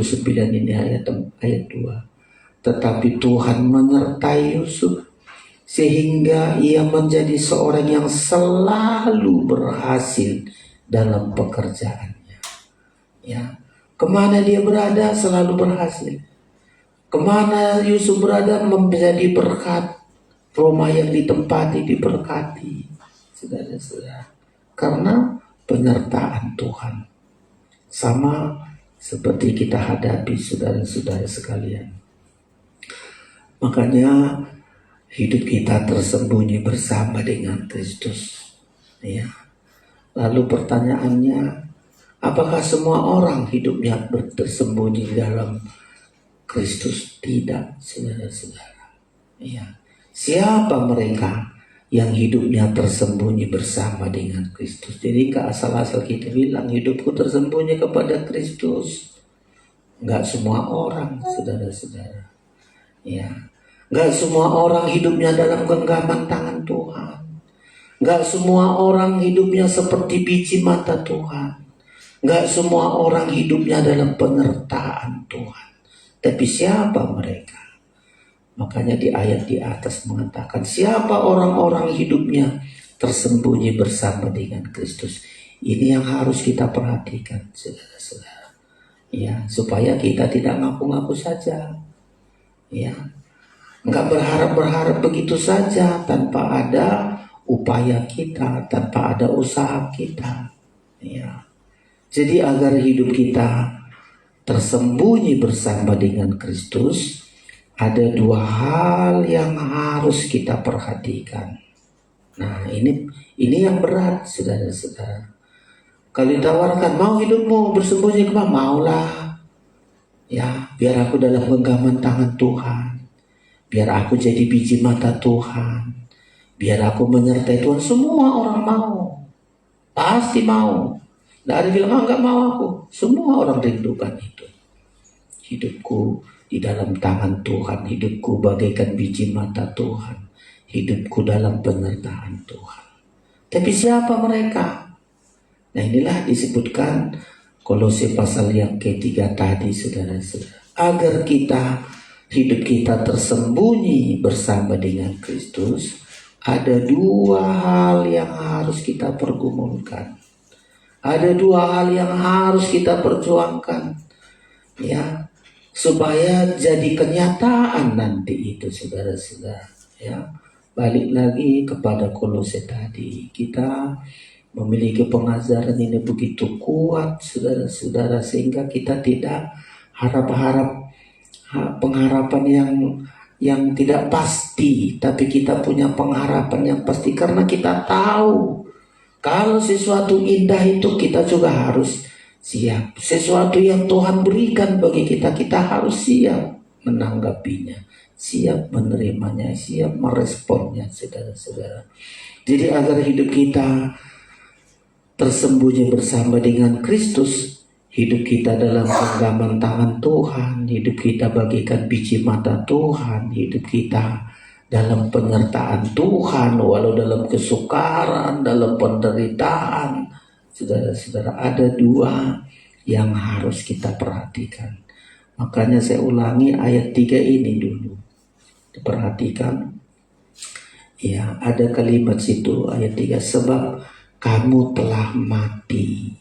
ini ayat 2. Tetapi Tuhan menyertai Yusuf sehingga ia menjadi seorang yang selalu berhasil dalam pekerjaannya. Ya, kemana dia berada selalu berhasil. Kemana Yusuf berada menjadi berkat. Rumah yang ditempati diberkati, saudara-saudara, karena penyertaan Tuhan. Sama seperti kita hadapi saudara-saudara sekalian. Makanya hidup kita tersembunyi bersama dengan Kristus. Ya. Lalu pertanyaannya, apakah semua orang hidupnya tersembunyi dalam Kristus? Tidak, saudara-saudara. Ya. Siapa mereka yang hidupnya tersembunyi bersama dengan Kristus? Jadi gak asal-asal kita bilang hidupku tersembunyi kepada Kristus. Gak semua orang, saudara-saudara. Ya, gak semua orang hidupnya dalam genggaman tangan Tuhan. Gak semua orang hidupnya seperti biji mata Tuhan. Gak semua orang hidupnya dalam penyertaan Tuhan. Tapi siapa mereka? Makanya di ayat di atas mengatakan, siapa orang-orang hidupnya tersembunyi bersama dengan Kristus. Ini yang harus kita perhatikan, saudara-saudara. Ya, supaya kita tidak ngaku-ngaku saja. Ya, nggak berharap begitu saja tanpa ada upaya kita, tanpa ada usaha kita. Ya, jadi agar hidup kita tersembunyi bersama dengan Kristus, ada dua hal yang harus kita perhatikan. Nah, ini yang berat, saudara-saudara. Kalau ditawarkan, mau hidupmu bersembunyi kemana? Maulah. Ya, biar aku dalam genggaman tangan Tuhan. Biar aku jadi biji mata Tuhan. Biar aku menyertai Tuhan. Semua orang mau. Pasti mau. Tidak ada bilang, enggak mau aku. Semua orang rindukan itu. Hidupku di dalam tangan Tuhan, hidupku bagaikan biji mata Tuhan, hidupku dalam penyertaan Tuhan. Tapi siapa mereka? Nah, inilah disebutkan Kolose pasal yang ketiga tadi, saudara-saudara. Agar hidup kita tersembunyi bersama dengan Kristus, ada dua hal yang harus kita pergumulkan. Ada dua hal yang harus kita perjuangkan. Ya, supaya jadi kenyataan nanti itu, saudara-saudara. Ya, balik lagi kepada Kolose tadi, kita memiliki pengajaran ini begitu kuat, saudara-saudara, sehingga kita tidak pengharapan yang tidak pasti, tapi kita punya pengharapan yang pasti karena kita tahu kalau sesuatu indah itu kita juga harus siap. Sesuatu yang Tuhan berikan bagi kita, kita harus siap menanggapinya, siap menerimanya, siap meresponnya, saudara-saudara. Jadi agar hidup kita tersembunyi bersama dengan Kristus, hidup kita dalam genggaman tangan Tuhan, hidup kita bagaikan biji mata Tuhan, hidup kita dalam penyertaan Tuhan, walau dalam kesukaran, dalam penderitaan. Saudara-saudara, ada dua yang harus kita perhatikan. Makanya saya ulangi ayat 3 ini dulu. Diperhatikan. Ya, ada kalimat situ ayat 3, sebab kamu telah mati.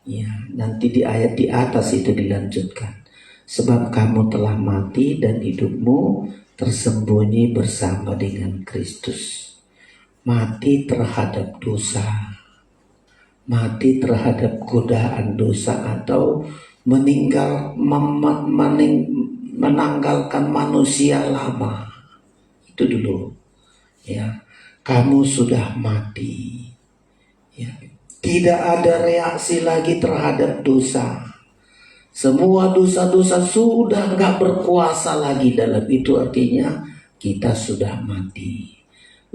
Ya, nanti di ayat di atas itu dilanjutkan. sebab kamu telah mati dan hidupmu tersembunyi bersama dengan Kristus. Mati terhadap dosa, mati terhadap godaan dosa, atau menanggalkan manusia lama. Itu dulu, ya. Kamu sudah mati, ya. Tidak ada reaksi lagi terhadap dosa. Semua dosa-dosa sudah gak berkuasa lagi dalam itu, artinya kita sudah mati.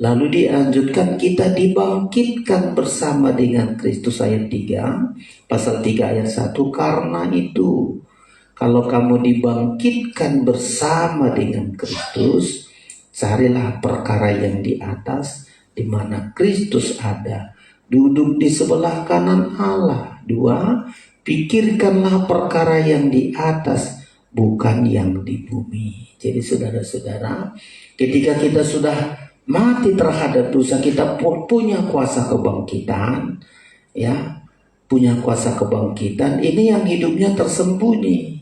Lalu dilanjutkan, kita dibangkitkan bersama dengan Kristus, ayat 3, pasal 3 ayat 1. Karena itu, kalau kamu dibangkitkan bersama dengan Kristus, carilah perkara yang di atas, di mana Kristus ada, duduk di sebelah kanan Allah. 2, pikirkanlah perkara yang di atas, bukan yang di bumi. Jadi saudara-saudara, ketika kita sudah mati terhadap dosa, kita punya kuasa kebangkitan, ya, punya kuasa kebangkitan. Ini yang hidupnya tersembunyi.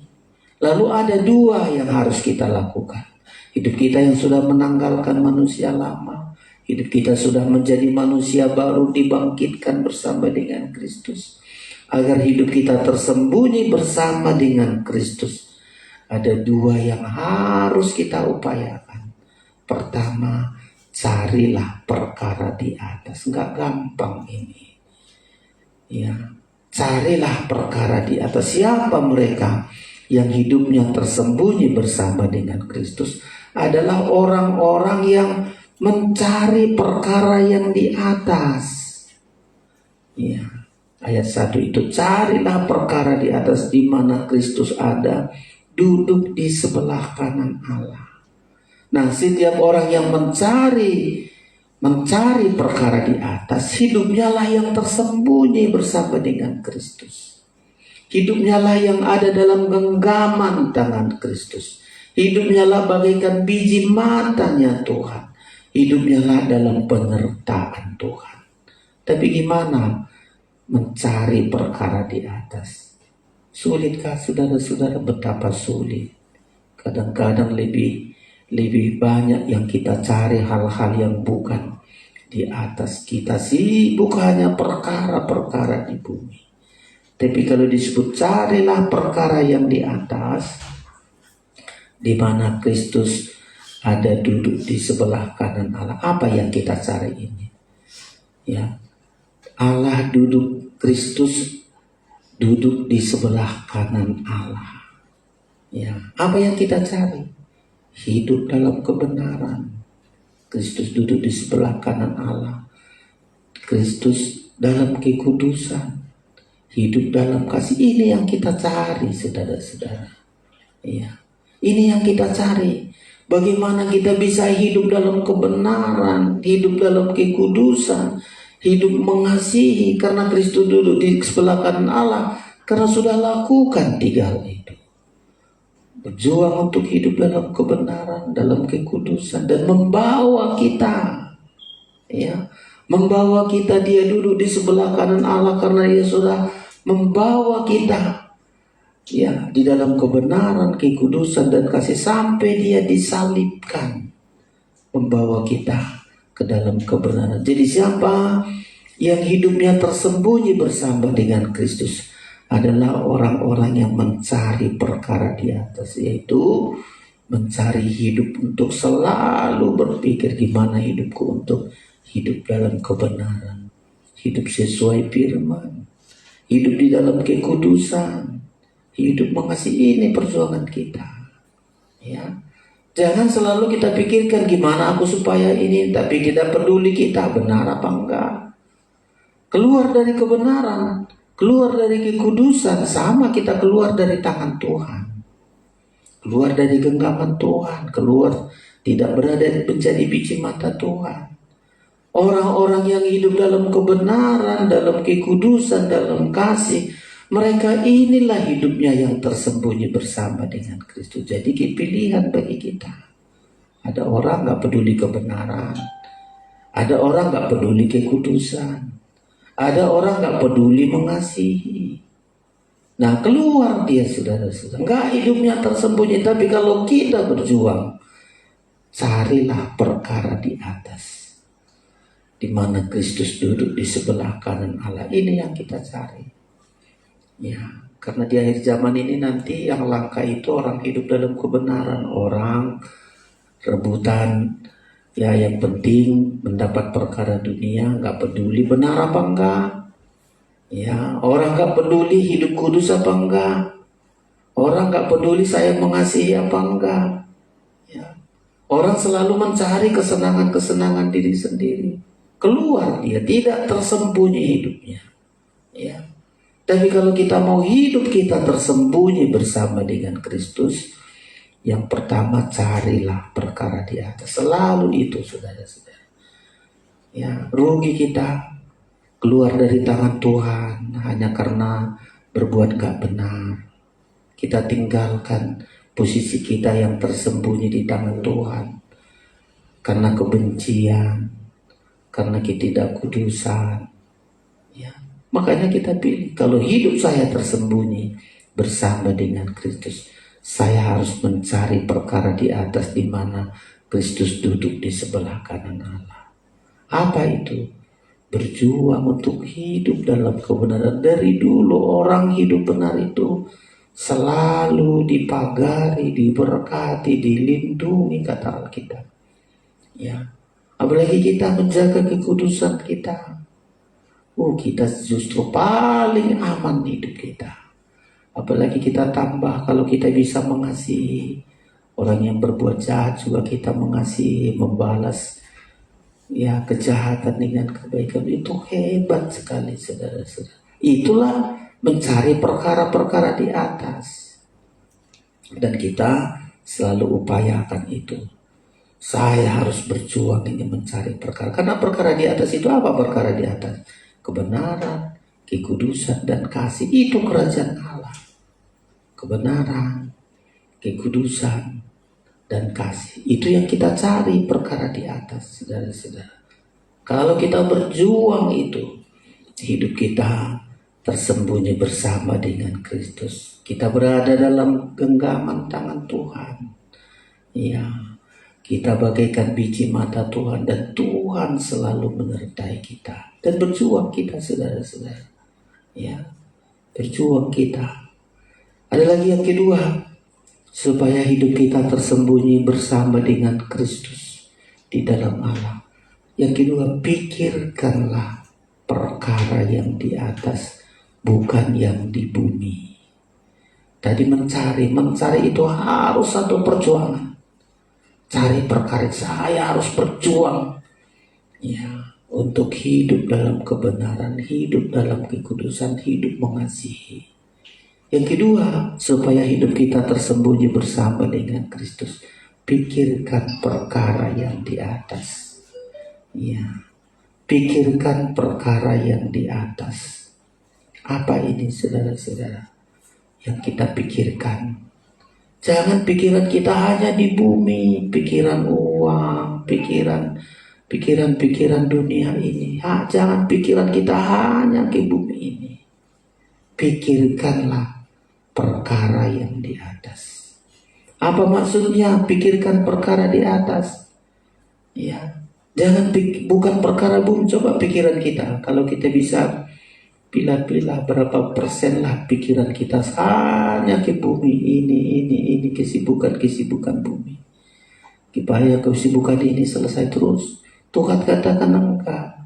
Lalu ada 2 yang harus kita lakukan. Hidup kita yang sudah menanggalkan manusia lama, hidup kita sudah menjadi manusia baru, dibangkitkan bersama dengan Kristus. Agar hidup kita tersembunyi bersama dengan Kristus, ada 2 yang harus kita upayakan. Pertama, carilah perkara di atas. Nggak gampang ini, ya. Carilah perkara di atas. Siapa mereka yang hidupnya tersembunyi bersama dengan Kristus? Adalah orang-orang yang mencari perkara yang di atas, ya. Ayat 1 itu, carilah perkara di atas, di mana Kristus ada, duduk di sebelah kanan Allah. Nah, setiap orang yang mencari perkara di atas, hidupnya lah yang tersembunyi bersama dengan Kristus. Hidupnya lah yang ada dalam genggaman tangan Kristus. Hidupnya lah bagaikan biji matanya Tuhan. Hidupnya lah dalam penyertaan Tuhan. Tapi gimana mencari perkara di atas? Sulitkah saudara-saudara? Betapa sulit. Kadang-kadang lebih banyak yang kita cari hal-hal yang bukan di atas. Kita sibuk hanya perkara-perkara di bumi. Tapi kalau disebut carilah perkara yang di atas, di mana Kristus ada duduk di sebelah kanan Allah. Apa yang kita cari ini? Ya, Allah duduk, Kristus duduk di sebelah kanan Allah. Ya, apa yang kita cari? Hidup dalam kebenaran. Kristus duduk di sebelah kanan Allah. Kristus dalam kekudusan. Hidup dalam kasih. Ini yang kita cari, saudara-saudara. Ya, ini yang kita cari. Bagaimana kita bisa hidup dalam kebenaran, hidup dalam kekudusan, hidup mengasihi, karena Kristus duduk di sebelah kanan Allah, karena sudah lakukan 3 hal itu. Berjuang untuk hidup dalam kebenaran, dalam kekudusan, dan membawa kita, ya, membawa kita, dia duduk di sebelah kanan Allah karena dia sudah membawa kita, ya, di dalam kebenaran, kekudusan, dan kasih sampai dia disalibkan, membawa kita ke dalam kebenaran. Jadi siapa yang hidupnya tersembunyi bersama dengan Kristus adalah orang-orang yang mencari perkara di atas, yaitu mencari hidup untuk selalu berpikir gimana hidupku untuk hidup dalam kebenaran, hidup sesuai firman, hidup di dalam kekudusan, hidup mengasihi. Ini perjuangan kita, ya. Jangan selalu kita pikirkan gimana aku supaya ini, tapi tidak peduli kita benar apa enggak. Keluar dari kebenaran, keluar dari kekudusan, sama kita keluar dari tangan Tuhan, keluar dari genggaman Tuhan, keluar tidak berada menjadi biji mata Tuhan. Orang-orang yang hidup dalam kebenaran, dalam kekudusan, dalam kasih, mereka inilah hidupnya yang tersembunyi bersama dengan Kristus. Jadi pilihan bagi kita. Ada orang gak peduli kebenaran, ada orang gak peduli kekudusan, ada orang gak peduli mengasihi. Nah, keluar dia, saudara-saudara. Enggak hidupnya tersembunyi, tapi kalau kita berjuang, carilah perkara di atas, di mana Kristus duduk di sebelah kanan Allah. Ini yang kita cari. Ya, karena di akhir zaman ini nanti yang langka itu orang hidup dalam kebenaran, orang rebutan. Ya, yang penting mendapat perkara dunia, nggak peduli benar apa enggak. Ya, orang nggak peduli hidup kudus apa enggak. Orang nggak peduli saya mengasihi apa enggak. Ya. Orang selalu mencari kesenangan-kesenangan diri sendiri. Keluar dia, tidak tersembunyi hidupnya. Ya. Tapi kalau kita mau hidup kita tersembunyi bersama dengan Kristus, yang pertama carilah perkara di atas. Selalu itu, saudara-saudara. Ya, rugi kita keluar dari tangan Tuhan hanya karena berbuat gak benar. Kita tinggalkan posisi kita yang tersembunyi di tangan Tuhan karena kebencian, karena ketidakkudusan. Ya, makanya kita pilih, kalau hidup saya tersembunyi bersama dengan Kristus, saya harus mencari perkara di atas di mana Kristus duduk di sebelah kanan Allah. Apa itu? Berjuang untuk hidup dalam kebenaran. Dari dulu orang hidup benar itu selalu dipagari, diberkati, dilindungi, kata Alkitab. Ya, apalagi kita menjaga kekudusan kita. Kita justru paling aman hidup kita. Apalagi kita tambah kalau kita bisa mengasihi orang yang berbuat jahat, juga kita mengasihi, membalas ya kejahatan dengan kebaikan. Itu hebat sekali, saudara-saudara. Itulah mencari perkara-perkara di atas, dan kita selalu upayakan itu. Saya harus berjuang ini mencari perkara, karena perkara di atas itu apa? Perkara di atas kebenaran, kekudusan, dan kasih. Itu kerajaan Allah. Kebenaran, kekudusan, dan kasih. Itu yang kita cari, perkara di atas, saudara-saudara. Kalau kita berjuang itu, hidup kita tersembunyi bersama dengan Kristus. Kita berada dalam genggaman tangan Tuhan. Ya, kita bagaikan biji mata Tuhan, dan Tuhan selalu menyertai kita. Dan berjuang kita, saudara-saudara. Ya, berjuang kita. Ada lagi yang kedua, supaya hidup kita tersembunyi bersama dengan Kristus di dalam Allah. Yang kedua, pikirkanlah perkara yang di atas, bukan yang di bumi. Tadi mencari itu harus satu perjuangan. Cari perkara, saya harus berjuang ya untuk hidup dalam kebenaran, hidup dalam kekudusan, hidup mengasihi. Yang kedua, supaya hidup kita tersembunyi bersama dengan Kristus, pikirkan perkara yang di atas. Ya, pikirkan perkara yang di atas. Apa ini, saudara-saudara, yang kita pikirkan? Jangan pikiran kita hanya di bumi, pikiran uang, pikiran dunia ini. Jangan pikiran kita hanya ke bumi ini. Pikirkanlah perkara yang di atas. Apa maksudnya pikirkan perkara di atas? Ya, jangan bukan perkara bumi. Coba pikiran kita, kalau kita bisa pilih-pilih berapa persen lah pikiran kita hanya ke bumi ini kesibukan bumi. Supaya kesibukan ini selesai terus. Tuhan katakan enggak.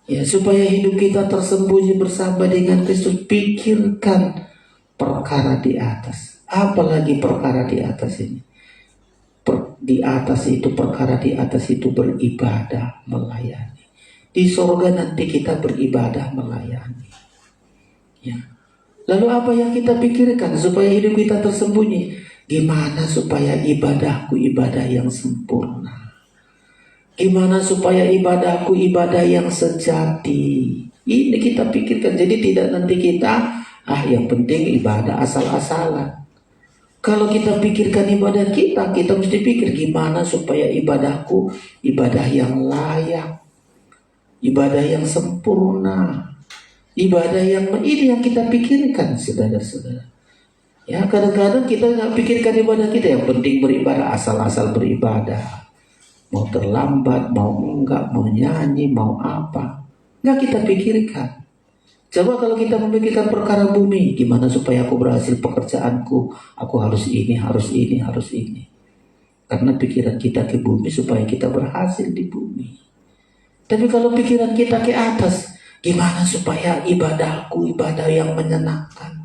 Ya, supaya hidup kita tersembunyi bersama dengan Kristus, pikirkan perkara di atas. Apalagi perkara di atas ini? Di atas itu, perkara di atas itu beribadah, melayani. Di sorga nanti kita beribadah, melayani. Ya. Lalu apa yang kita pikirkan supaya hidup kita tersembunyi? Gimana supaya ibadahku ibadah yang sempurna? Gimana supaya ibadahku ibadah yang sejati? Ini kita pikirkan. Jadi tidak nanti kita yang penting ibadah asal-asalan. Kalau kita pikirkan ibadah kita mesti pikir gimana supaya ibadahku ibadah yang layak, ibadah yang sempurna. Ibadah yang ini yang kita pikirkan, saudara-saudara. Ya, kadang-kadang kita nggak pikirkan ibadah kita, yang penting beribadah, asal-asal beribadah. Mau terlambat, mau enggak, mau nyanyi, mau apa, nggak kita pikirkan. Coba kalau kita memikirkan perkara bumi, gimana supaya aku berhasil pekerjaanku, aku harus ini, harus ini, harus ini. Karena pikiran kita ke bumi supaya kita berhasil di bumi. Tapi kalau pikiran kita ke atas, gimana supaya ibadahku ibadah yang menyenangkan?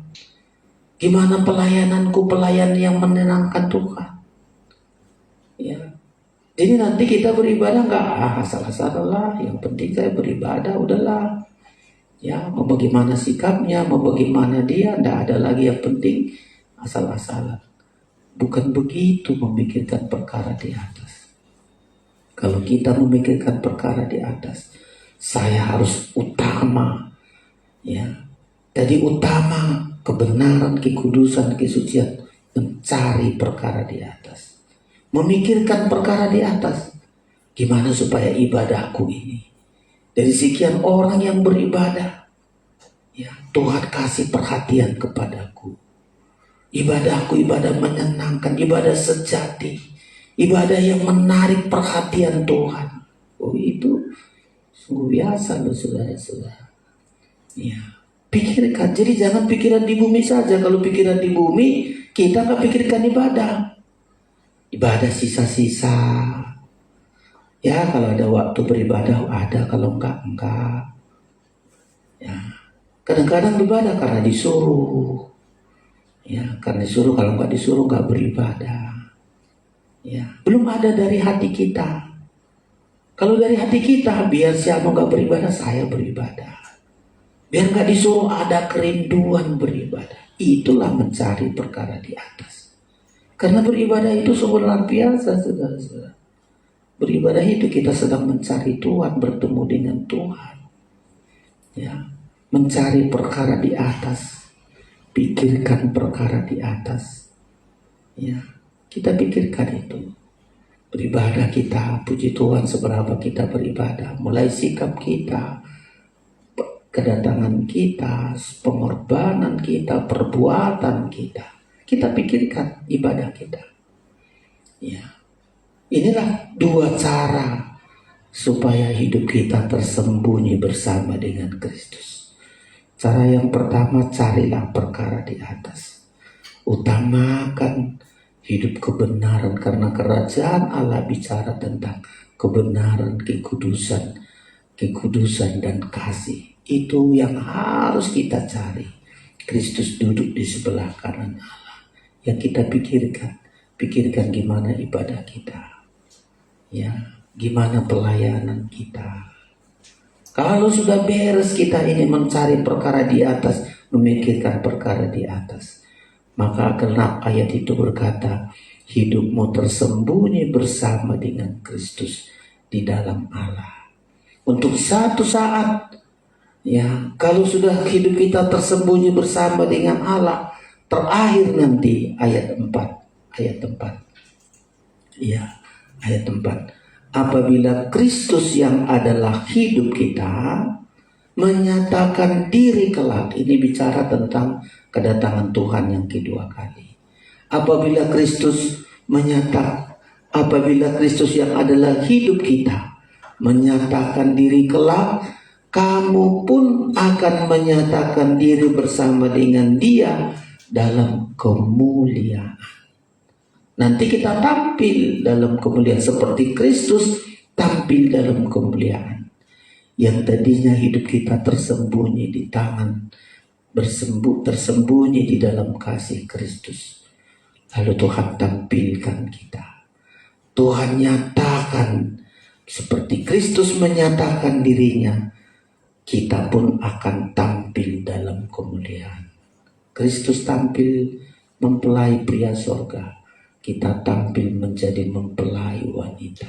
Gimana pelayananku pelayan yang menyenangkan Tuhan? Ya. Jadi nanti kita beribadah nggak asal-asal lah. Yang penting saya beribadah, udahlah. Ya, mau bagaimana sikapnya, mau bagaimana dia, tidak ada lagi yang penting asal-asalan. Bukan begitu memikirkan perkara di atas. Kalau kita memikirkan perkara di atas, saya harus utama, ya. Jadi utama kebenaran, kekudusan, kesucian, mencari perkara di atas. Memikirkan perkara di atas. Gimana supaya ibadahku ini, dari sekian orang yang beribadah, ya, Tuhan kasih perhatian kepadaku. Ibadahku ibadah menyenangkan, ibadah sejati, ibadah yang menarik perhatian Tuhan. Oh, itu sungguh biasa loh, saudara-saudara. Ya, pikirkan. Jadi jangan pikiran di bumi saja. Kalau pikiran di bumi, kita nggak pikirkan ibadah. Ibadah sisa-sisa. Ya, kalau ada waktu beribadah ada, kalau enggak. Ya, kadang-kadang beribadah karena disuruh. Ya, karena disuruh, kalau enggak disuruh enggak beribadah. Ya, belum ada dari hati kita. Kalau dari hati kita, biar siapa enggak beribadah, saya beribadah. Biar enggak disuruh, ada kerinduan beribadah. Itulah mencari perkara di atas. Karena beribadah itu sungguh luar biasa, saudara-saudara. Beribadah itu kita sedang mencari Tuhan, bertemu dengan Tuhan. Ya, mencari perkara di atas. Pikirkan perkara di atas. Ya, kita pikirkan itu. Beribadah kita, puji Tuhan seberapa kita beribadah. Mulai sikap kita, kedatangan kita, pengorbanan kita, perbuatan kita. Kita pikirkan ibadah kita. Ya. Inilah dua cara supaya hidup kita tersembunyi bersama dengan Kristus. Cara yang pertama, carilah perkara di atas. Utamakan hidup kebenaran, karena kerajaan Allah bicara tentang kebenaran, kekudusan dan kasih. Itu yang harus kita cari. Kristus duduk di sebelah kanan Allah. Yang kita pikirkan gimana ibadah kita. Ya, gimana pelayanan kita. Kalau sudah beres kita ini mencari perkara di atas, memikirkan perkara di atas, maka akan ayat itu berkata, hidupmu tersembunyi bersama dengan Kristus di dalam Allah. Untuk satu saat, ya, kalau sudah hidup kita tersembunyi bersama dengan Allah, terakhir nanti ayat 4. Ya, ayat 4. Apabila Kristus yang adalah hidup kita menyatakan diri kelak. Ini bicara tentang kedatangan Tuhan yang kedua kali. Apabila Kristus yang adalah hidup kita menyatakan diri kelak, kamu pun akan menyatakan diri bersama dengan Dia dalam kemuliaan. Nanti kita tampil dalam kemuliaan seperti Kristus tampil dalam kemuliaan. Yang tadinya hidup kita tersembunyi di tangan, tersembunyi di dalam kasih Kristus. Lalu Tuhan tampilkan kita. Tuhan nyatakan seperti Kristus menyatakan dirinya, kita pun akan tampil dalam kemuliaan. Kristus tampil mempelai pria sorga. Kita tampil menjadi mempelai wanita.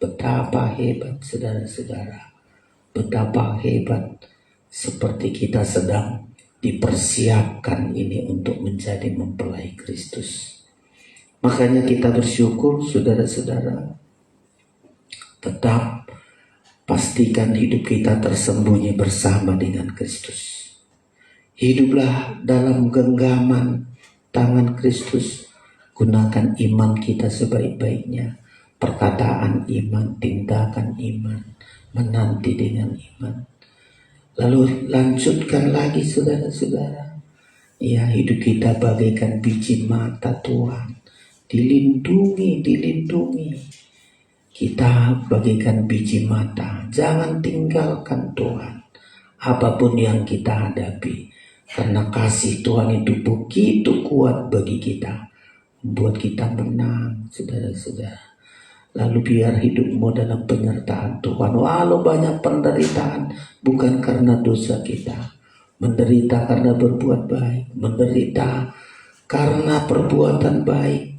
Betapa hebat, saudara-saudara. Betapa hebat seperti kita sedang dipersiapkan ini untuk menjadi mempelai Kristus. Makanya kita bersyukur, saudara-saudara. Tetap pastikan hidup kita tersembunyi bersama dengan Kristus. Hiduplah dalam genggaman tangan Kristus. Gunakan iman kita sebaik-baiknya. Perkataan iman, tindakan iman, menanti dengan iman. Lalu lanjutkan lagi saudara-saudara. Ya, hidup kita bagaikan biji mata Tuhan. Dilindungi. Kita bagaikan biji mata, jangan tinggalkan Tuhan apapun yang kita hadapi, karena kasih Tuhan itu begitu kuat bagi kita, membuat kita menang, saudara-saudara. Lalu biar hidupmu dalam penyertaan Tuhan, walau banyak penderitaan, bukan karena dosa kita, menderita karena berbuat baik, menderita karena perbuatan baik.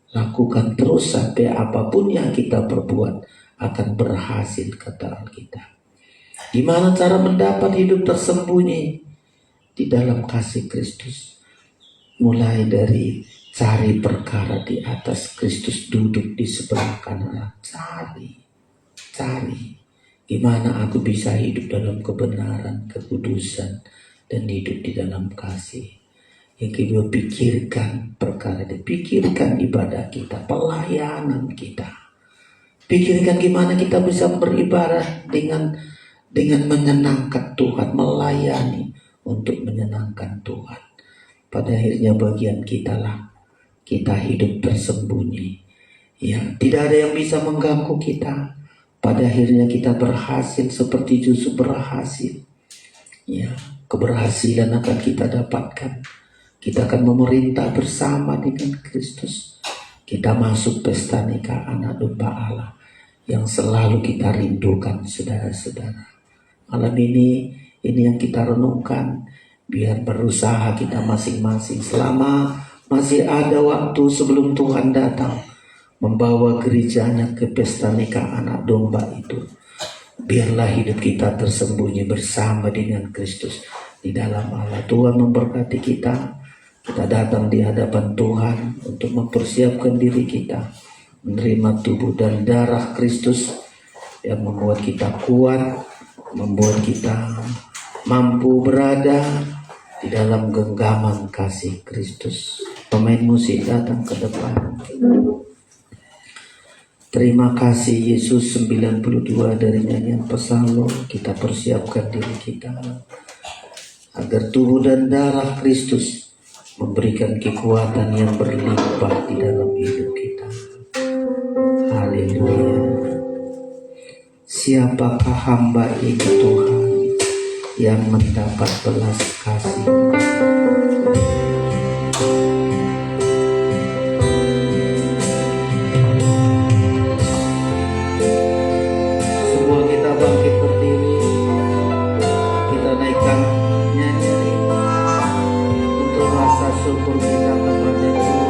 Lakukan terus sampai apapun yang kita perbuat akan berhasil, kata Alkitab. Gimana cara mendapat hidup tersembunyi di dalam kasih Kristus? Mulai dari cari perkara di atas, Kristus duduk di sebelah kanan. Cari. Gimana aku bisa hidup dalam kebenaran, kekudusan, dan hidup di dalam kasih. Yang kedua, pikirkan perkara itu. Pikirkan ibadah kita, pelayanan kita. Pikirkan gimana kita bisa beribadah dengan menyenangkan Tuhan, melayani untuk menyenangkan Tuhan. Pada akhirnya bagian kita lah, kita hidup tersembunyi. Ya, tidak ada yang bisa mengganggu kita. Pada akhirnya kita berhasil seperti Yusuf berhasil. Ya, keberhasilan akan kita dapatkan. Kita akan memerintah bersama dengan Kristus. Kita masuk pesta nikah anak domba Allah yang selalu kita rindukan, saudara-saudara. Malam ini yang kita renungkan. Biar berusaha kita masing-masing selama masih ada waktu sebelum Tuhan datang, membawa gerejanya ke pesta nikah anak domba itu. Biarlah hidup kita tersembunyi bersama dengan Kristus di dalam Allah. Tuhan memberkati kita. Kita datang di hadapan Tuhan untuk mempersiapkan diri kita menerima tubuh dan darah Kristus yang membuat kita kuat, membuat kita mampu berada di dalam genggaman kasih Kristus. Pemain musik datang ke depan. Terima kasih Yesus 92 dari nyanyian Psalm. Kita persiapkan diri kita agar tubuh dan darah Kristus memberikan kekuatan yang berlimpah di dalam hidup kita. Haleluya. Siapakah hamba ini Tuhan yang mendapat belas kasih? Semua kita bangkit berdiri. Kita naikkan nyanyian ini untuk rasa syukur kita kepada Tuhan.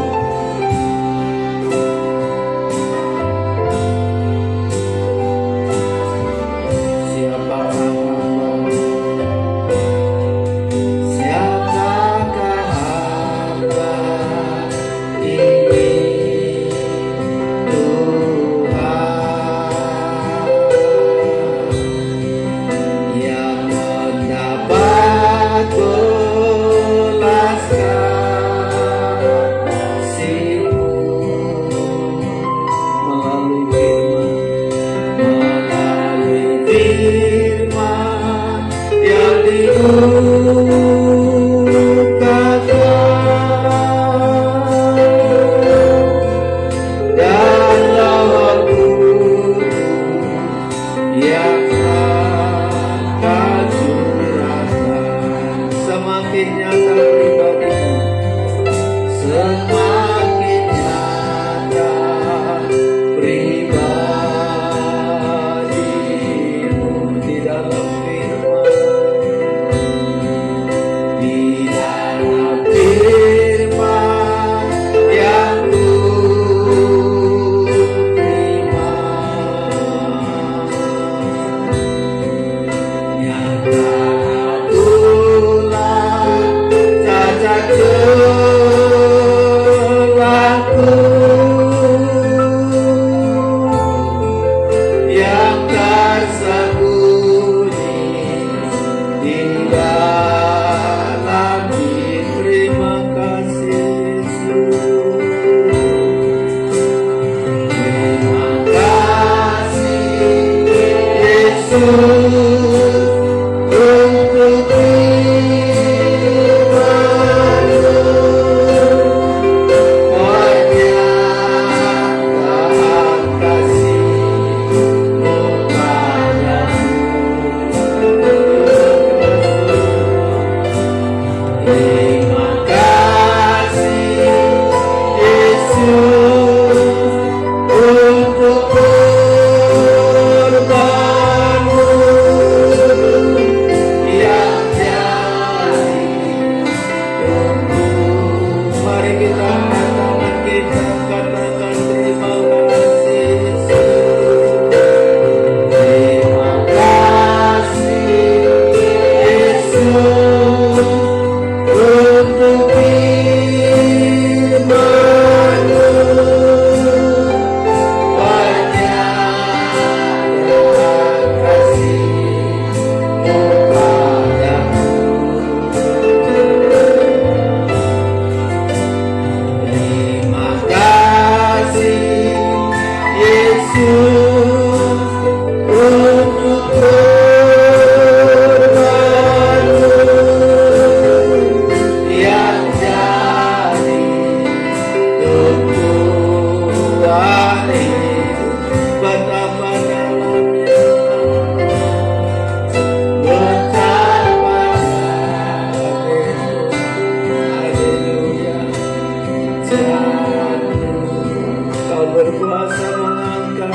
Kau berkuasa mengangkat,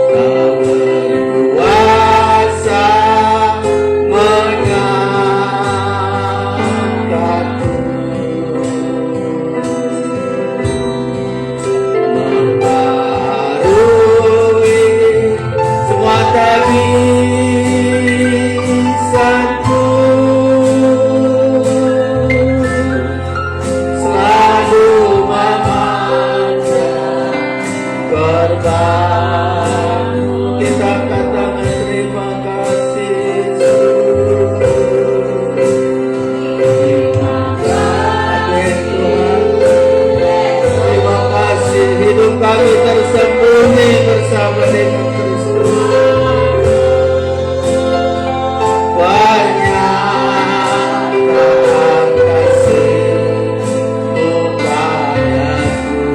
Kau berkuasa mengangkatku, membarui semua tabisanku, selalu memanjang korban. Kita katakan terima kasih Yesus. Terima kasih Tuhan. Terima kasih hidup kami tersembunyi bersama dengan Kristus. Banyakkan kasih-Mu padaku.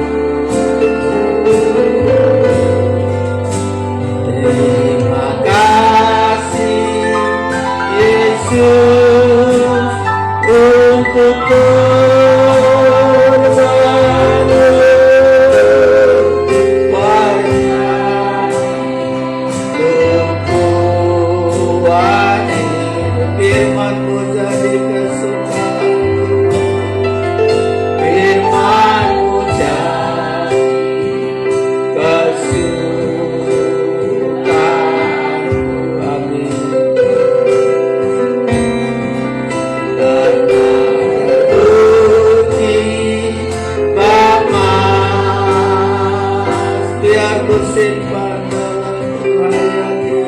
Terima kasih Yesus untuk korban-Mu. Banyak tumpuan hidup, firman-Mu jadi kesukaan, firman-Mu jadi kesukaan kami. Karena terpuji Bamas, biar ku simpan dalam hayati,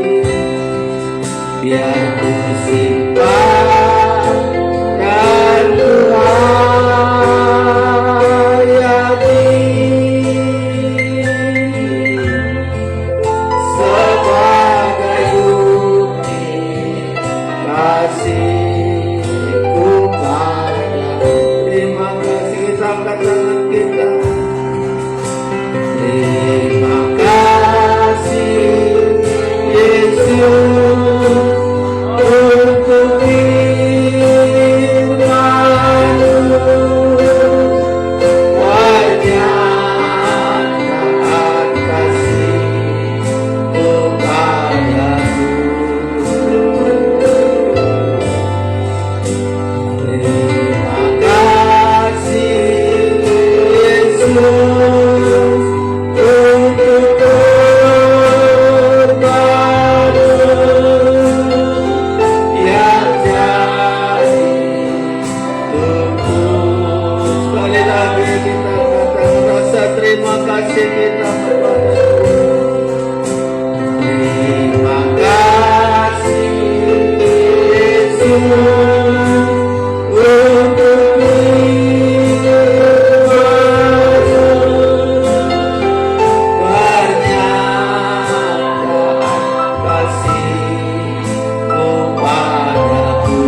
biar ku simpan dan ku hayati sebagai bukti kasihku padamu. Terima kasih, kita angkat tangan kita. Terima kasih Yesus untuk firman-Mu. Banyakkan kasih-Mu padaku. Terima kasih Yesus untuk korban-Mu yang jadi tembus. Sekali lagi kita katakan rasa terima kasih kita kepada-Mu. Terima kasih Yesus untuk firman-Mu. Banyakkan kasih-Mu padaku.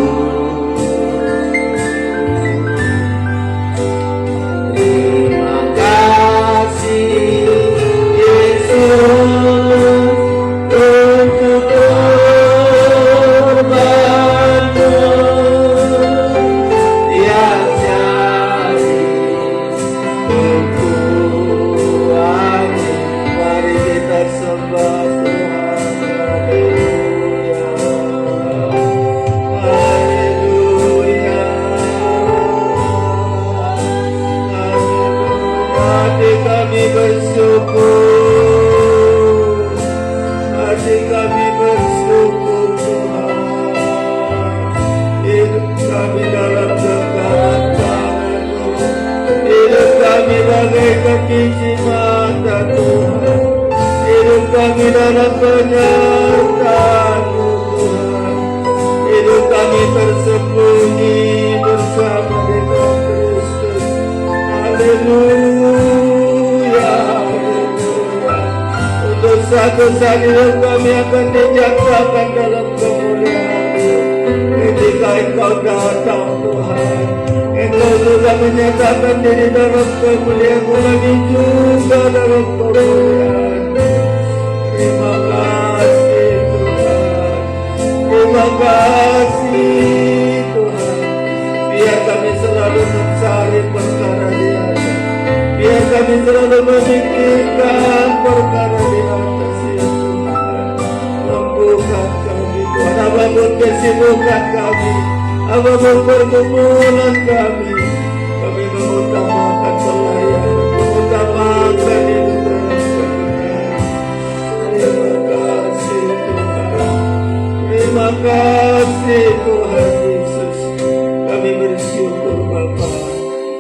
Terima kasih Yesus untuk korban-Mu yang jadi tumpuan. Mari kita sembah Tuhan. Haleluya. Hati kami bersyukur, hati kami bersyukur Tuhan. Hidup kami dalam genggaman tangan-Mu, hidup kami bagaikan biji mata Tuhan, hidup kami dalam penyertaan-Mu Tuhan, hidup kami tersembunyi bersama dengan Kristus. Haleluya, haleluya. Untuk satu saat hidup kami akan dinyatakan dalam kemuliaan-Mu. Ketika Engkau datang Tuhan, Engkau juga menyatakan diri dalam kemuliaan-Mu lagi juga dalam kemuliaan. Terima kasih Tuhan, terima kasih Tuhan. Biar kami selalu mencari perkara Dia, kami selalu memikirkan perkara di atas itu, Tuhan. Mampukan kami, Tuhan, apapun kesibukan kami, apapun pergumulan kami mengutamakan pelayanan, mengutamakan hidup dalam kebenaran. Terima kasih Tuhan Yesus. Kami bersyukur Bapa.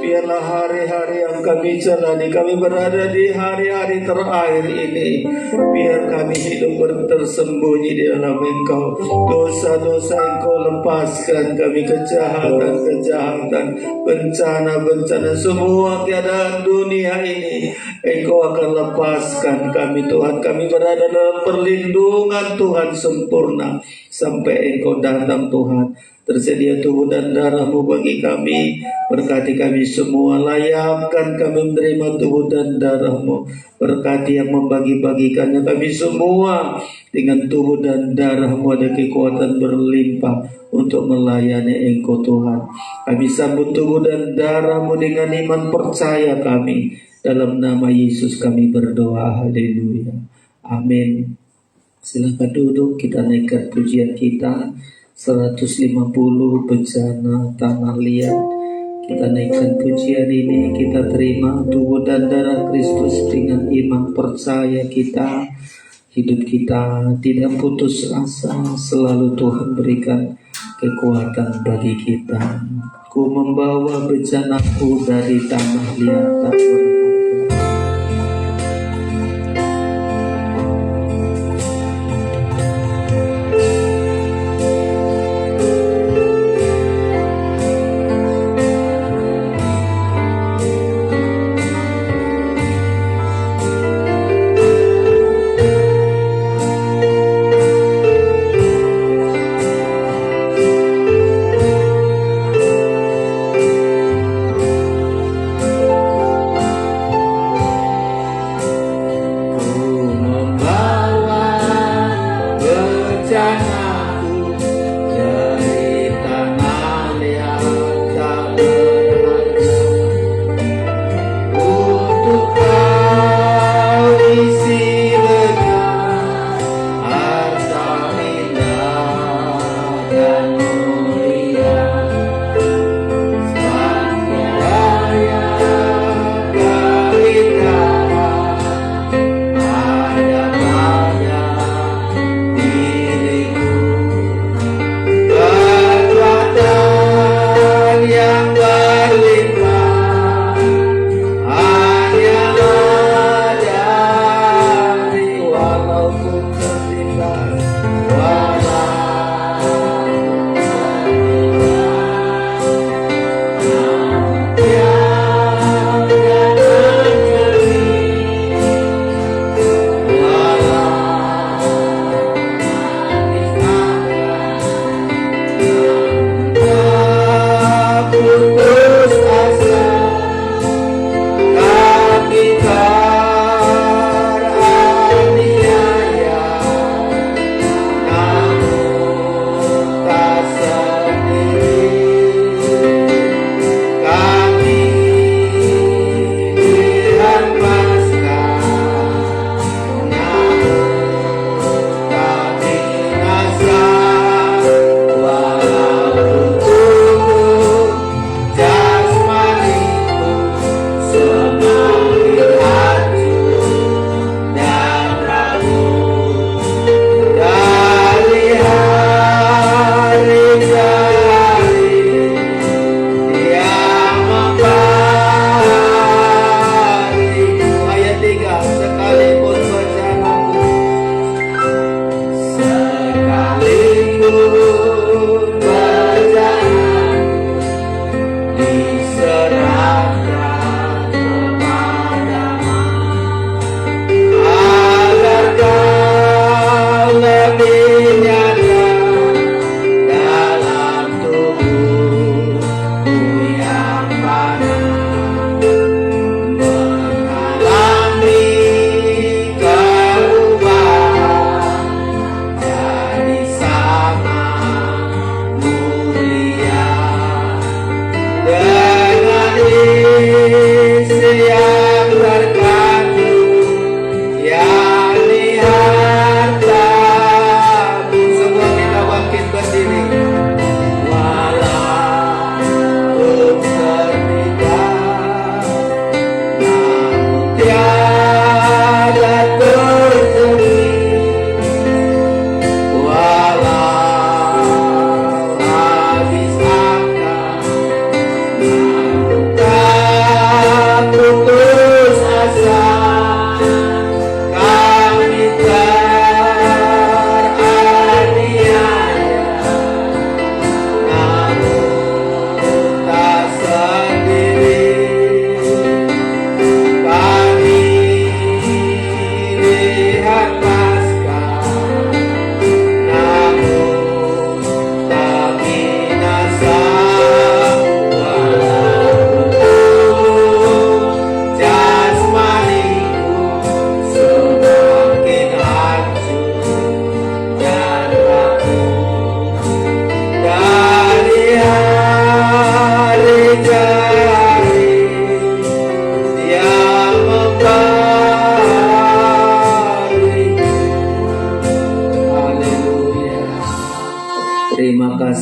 Biarlah hari-hari yang kami jalani, kami berada di hari-hari terakhir ini, biar kami hidup tersembunyi di dalam Engkau. Dosa-dosa Engkau lepaskan kami, kejahatan-kejahatan, bencana-bencana, semua keadaan dunia ini Engkau akan lepaskan kami Tuhan. Kami berada dalam perlindungan Tuhan sempurna sampai Engkau datang Tuhan. Tersedia tubuh dan darah-Mu bagi kami. Berkati kami semua, layakkan kami menerima tubuh dan darah-Mu. Berkati yang membagi-bagikannya kami semua. Dengan tubuh dan darah-Mu ada kekuatan berlimpah untuk melayani Engkau Tuhan. Kami sambut tubuh dan darah-Mu dengan iman percaya kami. Dalam nama Yesus kami berdoa, haleluya, amin. Silakan duduk, kita naikkan pujian kita 150 bencana tanah liat. Kita naikkan pujian ini, kita terima tubuh dan darah Kristus dengan iman percaya kita. Hidup kita tidak putus asa, selalu Tuhan berikan kekuatan bagi kita. Ku membawa bencanaku dari tanah liat tak berharga.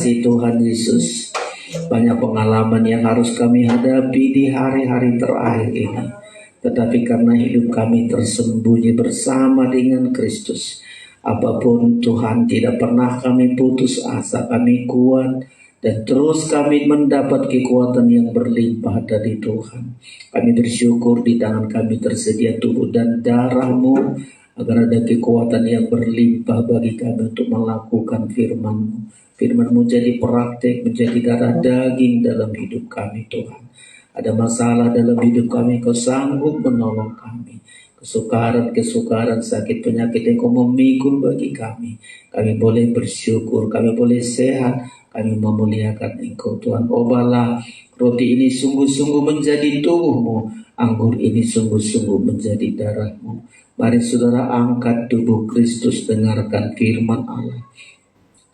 kasih Tuhan Yesus. Banyak pengalaman yang harus kami hadapi di hari-hari terakhir ini. Tetapi karena hidup kami tersembunyi bersama dengan Kristus, apapun Tuhan, tidak pernah kami putus asa, kami kuat dan terus kami mendapat kekuatan yang berlimpah dari Tuhan. Kami bersyukur di tangan kami tersedia tubuh dan darah-Mu, agar ada kekuatan yang berlimpah bagi kami untuk melakukan firman-Mu. Firman-Mu jadi praktek, menjadi darah daging dalam hidup kami Tuhan. Ada masalah dalam hidup kami, Kau sanggup menolong kami. Kesukaran, sakit, penyakit yang Kau memikul bagi kami. Kami boleh bersyukur, kami boleh sehat, kami memuliakan Engkau Tuhan. Obalah roti ini sungguh-sungguh menjadi tubuh-Mu, anggur ini sungguh-sungguh menjadi darah-Mu. Mari saudara angkat tubuh Kristus, dengarkan firman Allah.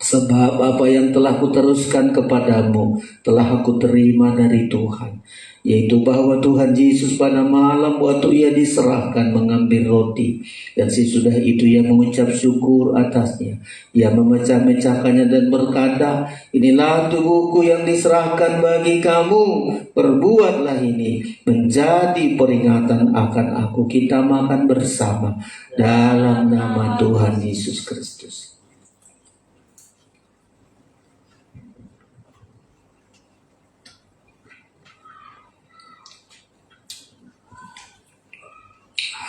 Sebab apa yang telah kuteruskan kepadamu telah aku terima dari Tuhan, yaitu bahwa Tuhan Yesus pada malam waktu Ia diserahkan mengambil roti, dan sesudah itu Ia mengucap syukur atasnya. Ia memecah-mecahkannya dan berkata, inilah tubuhku yang diserahkan bagi kamu, perbuatlah ini menjadi peringatan akan aku. Kita makan bersama dalam nama Tuhan Yesus Kristus.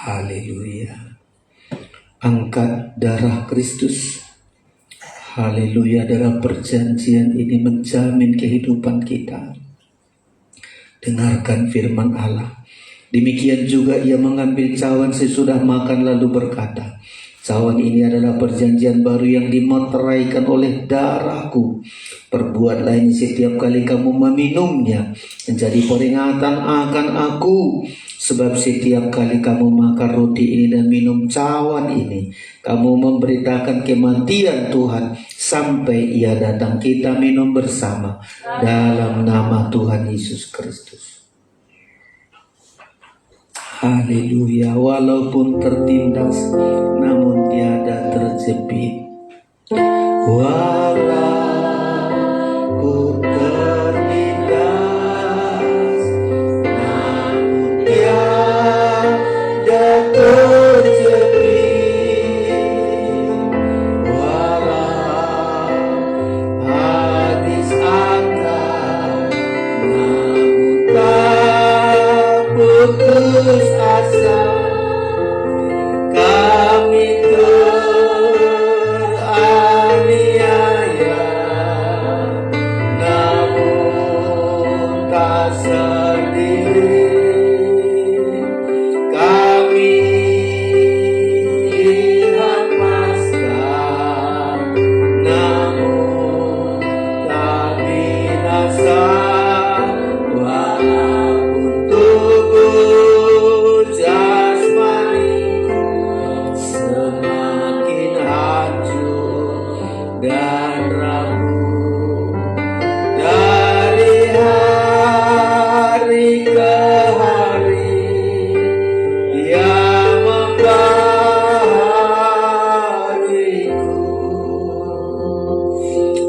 Haleluya. Angkat darah Kristus. Haleluya. Darah perjanjian ini menjamin kehidupan kita. Dengarkan firman Allah. Demikian juga Ia mengambil cawan sesudah makan lalu berkata, cawan ini adalah perjanjian baru yang dimeteraikan oleh darahku. Perbuatlah ini setiap kali kamu meminumnya, menjadi peringatan akan aku. Sebab setiap kali kamu makan roti ini dan minum cawan ini, kamu memberitakan kematian Tuhan sampai Ia datang. Kita minum bersama dalam nama Tuhan Yesus Kristus. Haleluya. Walaupun tertindas, namun tiada terjepit. Walaupun tertindas, namun tiada terjepit. Walau habis akal, namun tak putus asa. Kami teraniaya, namun tak sendiri. Kami dihamaskan, namun tak binasa. Walaupun tubuh jasmaniku semakin hancur dan rapuh, dari hari ke hari Dia membaharuiku.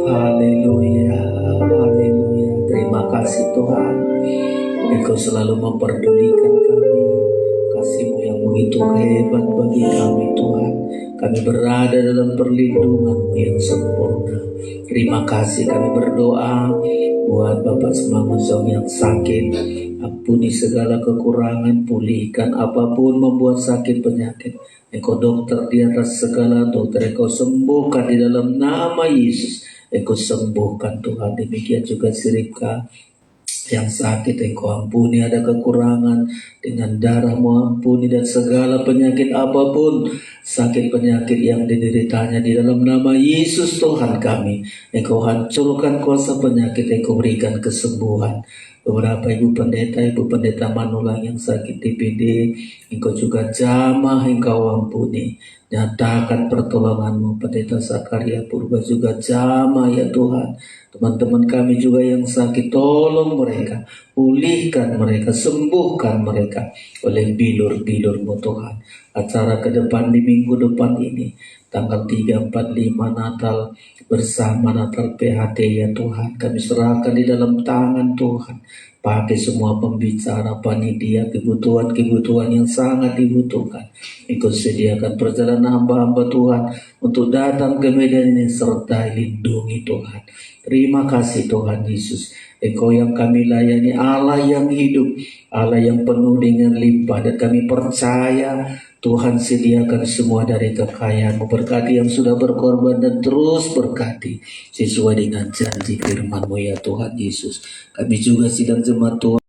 Haleluya, haleluya. Terima kasih Tuhan, Engkau selalu memperdulikan kami. Kasih-Mu yang begitu hebat bagi kami Tuhan. Kami berada dalam perlindungan-Mu yang sempurna. Terima kasih. Kami berdoa buat Bapak Semangosong yang sakit. Ampuni segala kekurangan, pulihkan apapun membuat sakit penyakit. Engkau dokter di atas segala dokter, Engkau sembuhkan di dalam nama Yesus. Engkau sembuhkan Tuhan. Demikian juga si Ribka yang sakit, Engkau ampuni, ada kekurangan, dengan darah-Mu ampuni, dan segala penyakit apapun, sakit penyakit yang dideritanya di dalam nama Yesus Tuhan kami, Engkau hancurkan kuasa penyakit, Engkau berikan kesembuhan. Beberapa ibu pendeta Manulang yang sakit DPD, Engkau juga jamah, Engkau ampuni. Nyatakan pertolongan-Mu. Pendeta Zakaria Purba juga jamah ya Tuhan. Teman-teman kami juga yang sakit, tolong mereka, pulihkan mereka, sembuhkan mereka oleh bilur-bilur-Mu Tuhan. acara ke depan di minggu depan ini, tanggal 3, 4, 5 Natal bersama Natal PHT ya Tuhan. Kami serahkan di dalam tangan Tuhan. Pakai semua pembicara, panitia, kebutuhan-kebutuhan yang sangat dibutuhkan. Engkau sediakan perjalanan hamba-hamba Tuhan untuk datang ke medan ini serta lindungi Tuhan. Terima kasih Tuhan Yesus. Engkau yang kami layani, Allah yang hidup, Allah yang penuh dengan limpah, dan kami percaya Tuhan sediakan semua dari kekayaan-Mu. Berkati yang sudah berkorban dan terus berkati sesuai dengan janji firman-Mu ya Tuhan Yesus. Kami juga sidang jemaat Tuhan